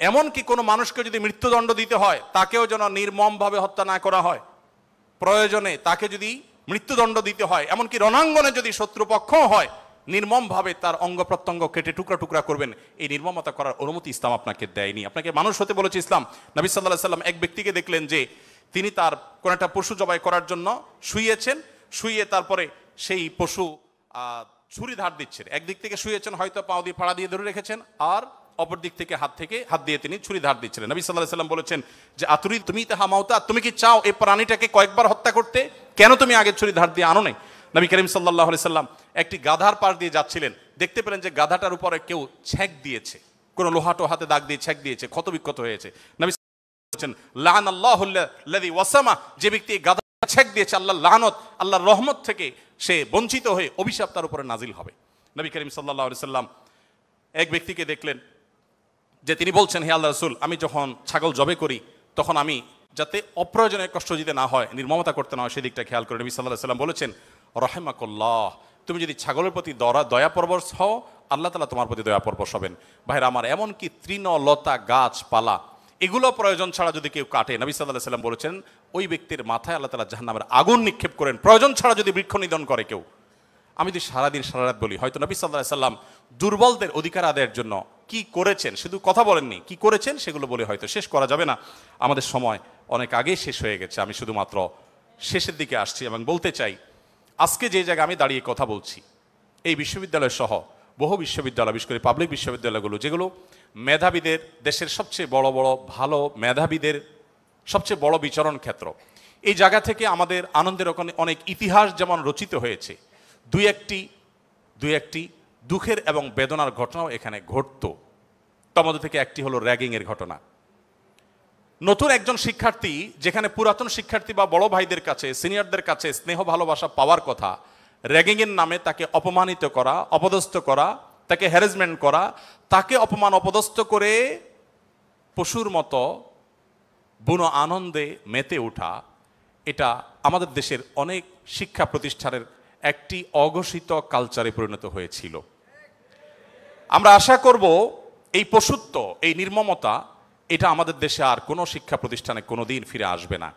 [SPEAKER 2] এমনকি কোনো মানুষকে যদি মৃত্যুদণ্ড দিতে হয়, তাকেও যেন নির্মমভাবে হত্যা না করা হয়। প্রয়োজনে তাকে যদি মৃত্যুদণ্ড দিতে হয়, এমনকি রণাঙ্গনে যদি শত্রুপক্ষ হয়, নির্মমভাবে তার অঙ্গ প্রত্যঙ্গ কেটে টুকরা টুকরা করবেন, এই নির্মমতা করার অনুমতি ইসলাম আপনাকে দেয়নি। আপনাকে মানুষ হতে বলেছে ইসলাম। নবী সাল্লাল্লাহু আলাইহি ওয়াসাল্লাম এক ব্যক্তিকে দেখলেন যে তিনি তার কোনো একটা পশু জবাই করার জন্য শুইয়ে তারপরে সেই পশু ছুরি ধার দিচ্ছেন। একদিক থেকে শুয়েছেন, হয়তো পাও দিয়ে ফাড়া দিয়ে ধরে রেখেছেন, আর অপর দিক থেকে হাত দিয়ে তিনি ছুরি ধার দিচ্ছিলেন। নবী সাল্লাল্লাহু আলাইহি ওয়াসাল্লাম বলেছেন যে আতুরি তুমি তাহা মাউতা, তুমি কি চাও এই প্রাণীটাকে কয়েকবার হত্যা করতে? কেন তুমি আগে ছুরি ধার দিয়ে আনো নাই? নবী করিম সাল্লাল্লাহু আলাইহি ওয়াসাল্লাম একটি গাধার পাশ দিয়ে যাচ্ছিলেন, দেখতে পেলেন যে গাধাটার উপরে কেউ ছেক দিয়েছে, কোন লোহাটো হাতে দাগ দিয়ে ছেক দিয়েছে, ক্ষত বিক্ষত হয়েছে। নবী বলেছেন লানাল্লাহুল্লাযী ওয়াসামা, যে ব্যক্তি গাধা ছেক দিয়েছে, আল্লাহ লানত, আল্লাহর রহমত থেকে সে বঞ্চিত হয়ে অভিশাপ তার উপরে নাজিল হবে। নবী করিম সাল্লাল্লাহু আলাইহি ওয়াসাল্লাম এক ব্যক্তিকে দেখলেন যে তিনি বলছেন, হে আল্লাহর রাসূল, আমি যখন ছাগল জবে করি তখন আমি যাতে অপ্রয়োজনীয় কষ্ট দিতে না হয়, নির্মমতা করতে না হয়, সেদিকটা খেয়াল করে। নবী সাল্লাল্লাহু আলাইহি ওয়াসাল্লাম বলেছেন, রাহিমাকুল্লাহ, তুমি যদি ছাগলের প্রতি দয়া পরবশ হও, আল্লাহ তাআলা তোমার প্রতি দয়া পরবশ হবেন। ভাইরা আমার, এমনকি তৃণ লতা গাছপালা এগুলো প্রয়োজন ছাড়া যদি কেউ কাটে, নবী সাল্লাল্লাহু আলাইহি ওয়াসাল্লাম বলেছেন ওই ব্যক্তির মাথায় আল্লাহ তাআলা জাহান্নামের আগুন নিক্ষেপ করেন, প্রয়োজন ছাড়া যদি বৃক্ষ নিধন করে কেউ। আমি যদি সারাদিন সারারাত বলি, হয়তো নবী সাল্লাল্লাহু আলাইহি ওয়াসাল্লাম দুর্বলদের অধিকার আদায়ের জন্য কি করেছেন, শুধু কথা বলেননি, কি করেছেন সেগুলো বলে হয়তো শেষ করা যাবে না। আমাদের সময় অনেক আগেই শেষ হয়ে গেছে। আমি শুধুমাত্র শেষের দিকে আসছি এবং বলতে চাই, আজকে যে জায়গায় আমি দাঁড়িয়ে কথা বলছি, এই বিশ্ববিদ্যালয় সহ বহু বিশ্ববিদ্যালয়, বিশেষ করে পাবলিক বিশ্ববিদ্যালয়গুলো, যেগুলো মেধাবীদের, দেশের সবচেয়ে বড় বড় ভালো মেধাবীদের সবচেয়ে বড় বিচরণ ক্ষেত্র, এই জায়গা থেকে আমাদের আনন্দের অনেক ইতিহাস যেমন রচিত হয়েছে, দুই একটি দুঃখের এবং বেদনার ঘটনাও এখানে ঘটতো। তার মধ্যে থেকে একটি হলো র্যাগিংয়ের ঘটনা। নতুন একজন শিক্ষার্থী, যেখানে পুরাতন শিক্ষার্থী বা বড় ভাইদের কাছে, সিনিয়রদের কাছে স্নেহ ভালোবাসা পাওয়ার কথা, র্যাগিংয়ের নামে তাকে অপমানিত করা, অপদস্থ করা, তাকে হ্যারাসমেন্ট করা, তাকে অপমান অপদস্থ করে পশুর মতো বুনো আনন্দে মেতে ওঠা, এটা আমাদের দেশের অনেক শিক্ষা প্রতিষ্ঠানের একটি অঘোষিত কালচারে পরিণত হয়েছিল। আমরা আশা করব এই পশুত্ব, এই নির্মমতা, এটা আমাদের দেশে আর কোনো শিক্ষা প্রতিষ্ঠানে কোনোদিন ফিরে আসবে না।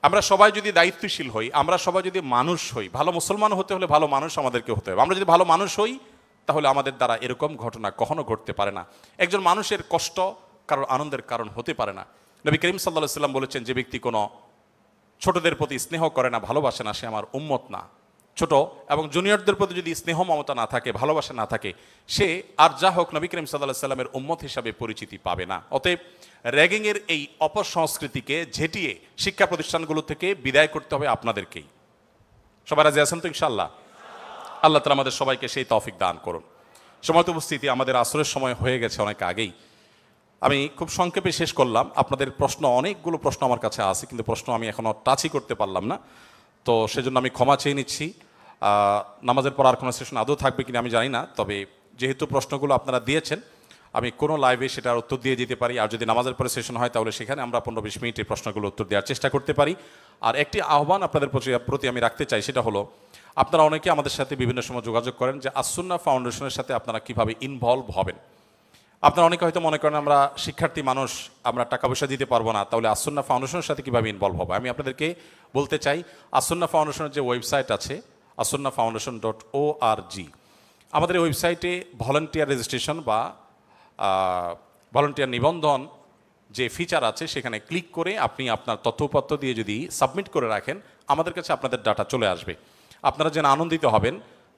[SPEAKER 2] আমরা সবাই যদি দায়িত্বশীল হই, আমরা সবাই যদি মানুষ হই, ভালো মুসলমান হতে হলে ভালো মানুষ আমাদেরকে হতে হবে। আমরা যদি ভালো মানুষ হই, তাহলে আমাদের দ্বারা এরকম ঘটনা কখনো ঘটতে পারে না। একজন মানুষের কষ্ট কারোর আনন্দের কারণ হতে পারে না। নবী করিম সাল্লাল্লাহু আলাইহি ওয়াসাল্লাম বলেছেন, যে ব্যক্তি কোনো ছোটদের প্রতি স্নেহ করে না, ভালোবাসে না, সে আমার উম্মত না। ছোট এবং জুনিয়রদের প্রতি যদি স্নেহ মমতা না থাকে, ভালোবাসা না থাকে, সে আর যা হোক নবী করিম সাল্লাল্লাহু আলাইহি ওয়াসাল্লামের উম্মত হিসাবে পরিচিতি পাবে না। অতএব র্যাগিংয়ের এই অপসংস্কৃতিকে ঝেঁটিয়ে শিক্ষা প্রতিষ্ঠানগুলো থেকে বিদায় করতে হবে আপনাদেরকেই। সবাই রাজি আছেন তো ইনশাআল্লাহ? আল্লাহ তাআলা আমাদের সবাইকে সেই তৌফিক দান করুন। সময় উপস্থিতি, আমাদের আসরের সময় হয়ে গেছে অনেক আগেই। আমি খুব সংক্ষেপে শেষ করলাম। আপনাদের প্রশ্ন, অনেকগুলো প্রশ্ন আমার কাছে আছে, কিন্তু প্রশ্ন আমি এখনও টাচই করতে পারলাম না, তো সেজন্য আমি ক্ষমা চেয়ে নিচ্ছি। নামাজের পর আর কোনো সেশন আদৌ থাকবে কিনা আমি জানি না, তবে যেহেতু প্রশ্নগুলো আপনারা দিয়েছেন, আমি কোনো লাইভে সেটার উত্তর দিয়ে যেতে পারি। আর যদি নামাজের পরে সেশন হয়, তাহলে সেখানে আমরা 15-20 মিনিটের প্রশ্নগুলো উত্তর দেওয়ার চেষ্টা করতে পারি। আর একটি আহ্বান আপনাদের প্রতি আমি রাখতে চাই, সেটা হলো, আপনারা অনেকে আমাদের সাথে বিভিন্ন সময় যোগাযোগ করেন যে আসুন্নাহ ফাউন্ডেশনের সাথে আপনারা কিভাবে ইনভলভ হবেন। আপনারা অনেকে হয়তো মনে করেন আমরা শিক্ষার্থী মানুষ, আমরা টাকা পয়সা দিতে পারবো না, তাহলে আসুন্নাহ ফাউন্ডেশনের সাথে কিভাবে ইনভলভ হবে। আমি আপনাদেরকে বলতে চাই, আসুন্নাহ ফাউন্ডেশনের যে ওয়েবসাইট আছে, asunnahfoundation.org, আমাদের এই ওয়েবসাইটে ভলান্টিয়ার রেজিস্ট্রেশন বা ভলান্টিয়ার নিবন্ধন যে ফিচার আছে, সেখানে ক্লিক করে আপনি আপনার তথ্যপত্র দিয়ে যদি সাবমিট করে রাখেন, আমাদের কাছে আপনাদের ডাটা চলে আসবে। আপনারা যেন আনন্দিত হবেন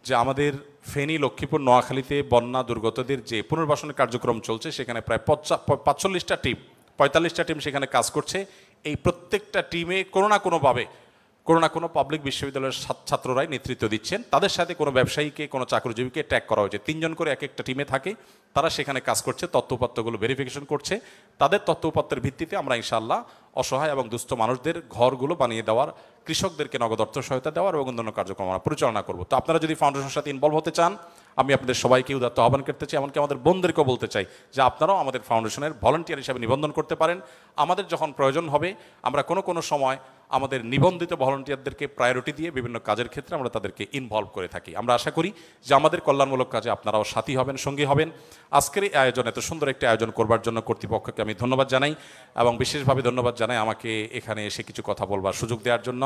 [SPEAKER 2] যে আমাদের ফেনী, লক্ষ্মীপুর, নোয়াখালীতে বন্যা দুর্গতদের যে পুনর্বাসনের কার্যক্রম চলছে, সেখানে প্রায় 45টা টিম, 45টা টিম সেখানে কাজ করছে। এই প্রত্যেকটা টিমে কোনো না কোনোভাবে কোনো না কোনো পাবলিক বিশ্ববিদ্যালয়ের ছাত্ররাই নেতৃত্ব দিচ্ছেন। তাদের সাথে কোনো ব্যবসায়ীকে, কোনো চাকরিজীবীকে ট্যাগ করা হয়েছে। 3 জন করে এক একটা টিমে থাকে, তারা সেখানে কাজ করছে, তথ্যপত্রগুলো ভেরিফিকেশন করছে। তাদের তথ্যপত্রের ভিত্তিতে আমরা ইনশাআল্লাহ অসহায় এবং দুস্থ মানুষদের ঘরগুলো বানিয়ে দেওয়ার, কৃষকদেরকে নগদ অর্থ সহায়তা দেওয়ার এবং অন্যান্য কার্যক্রম আমরা পরিচালনা করব। তো আপনারা যদি ফাউন্ডেশনের সাথে ইনভলভ হতে চান, আমি আপনাদের সবাইকে উদাত্ত আহ্বান করতে চাই, এমনকি আমাদের বোনদেরকেও বলতে চাই যে আপনারাও আমাদের ফাউন্ডেশনের ভলান্টিয়ার হিসাবে নিবন্ধন করতে পারেন। আমাদের যখন প্রয়োজন হবে, আমরা কোনো সময় আমাদের নিবন্ধিত ভলান্টিয়ারদেরকে প্রায়োরিটি দিয়ে বিভিন্ন কাজের ক্ষেত্রে আমরা তাদেরকে ইনভলভ করে থাকি। আমরা আশা করি যে আমাদের কল্যাণমূলক কাজে আপনারাও সাথী হবেন, সঙ্গী হবেন। আজকের এই আয়োজন, এত সুন্দর একটি আয়োজন করবার জন্য কর্তৃপক্ষকে আমি ধন্যবাদ জানাই, এবং বিশেষভাবে ধন্যবাদ জানাই আমাকে এখানে এসে কিছু কথা বলবার সুযোগ দেওয়ার জন্য।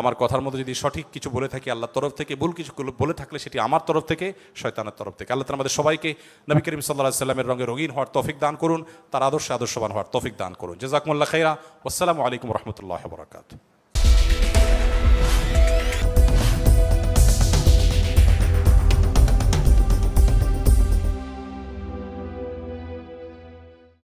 [SPEAKER 2] আমার কথার মধ্যে যদি সঠিক কিছু বলে থাকি আল্লাহর তরফ থেকে, ভুল কিছু বলে থাকলে সেটি আমার তরফ থেকে, শয়তানের তরফ থেকে। আল্লাহ তাআলা আমাদের সবাইকে নবী করিম সাল্লাল্লাহু আলাইহি ওয়াসাল্লামের রঙে রঙিন হওয়ার তৌফিক দান করুন, তার আদর্শে আদর্শবান হওয়ার তৌফিক দান করুন। জাযাকুমুল্লাহু খাইরা। আসসালামু আলাইকুম ওয়া রাহমাতুল্লাহি ওয়া বারাকাতুহু।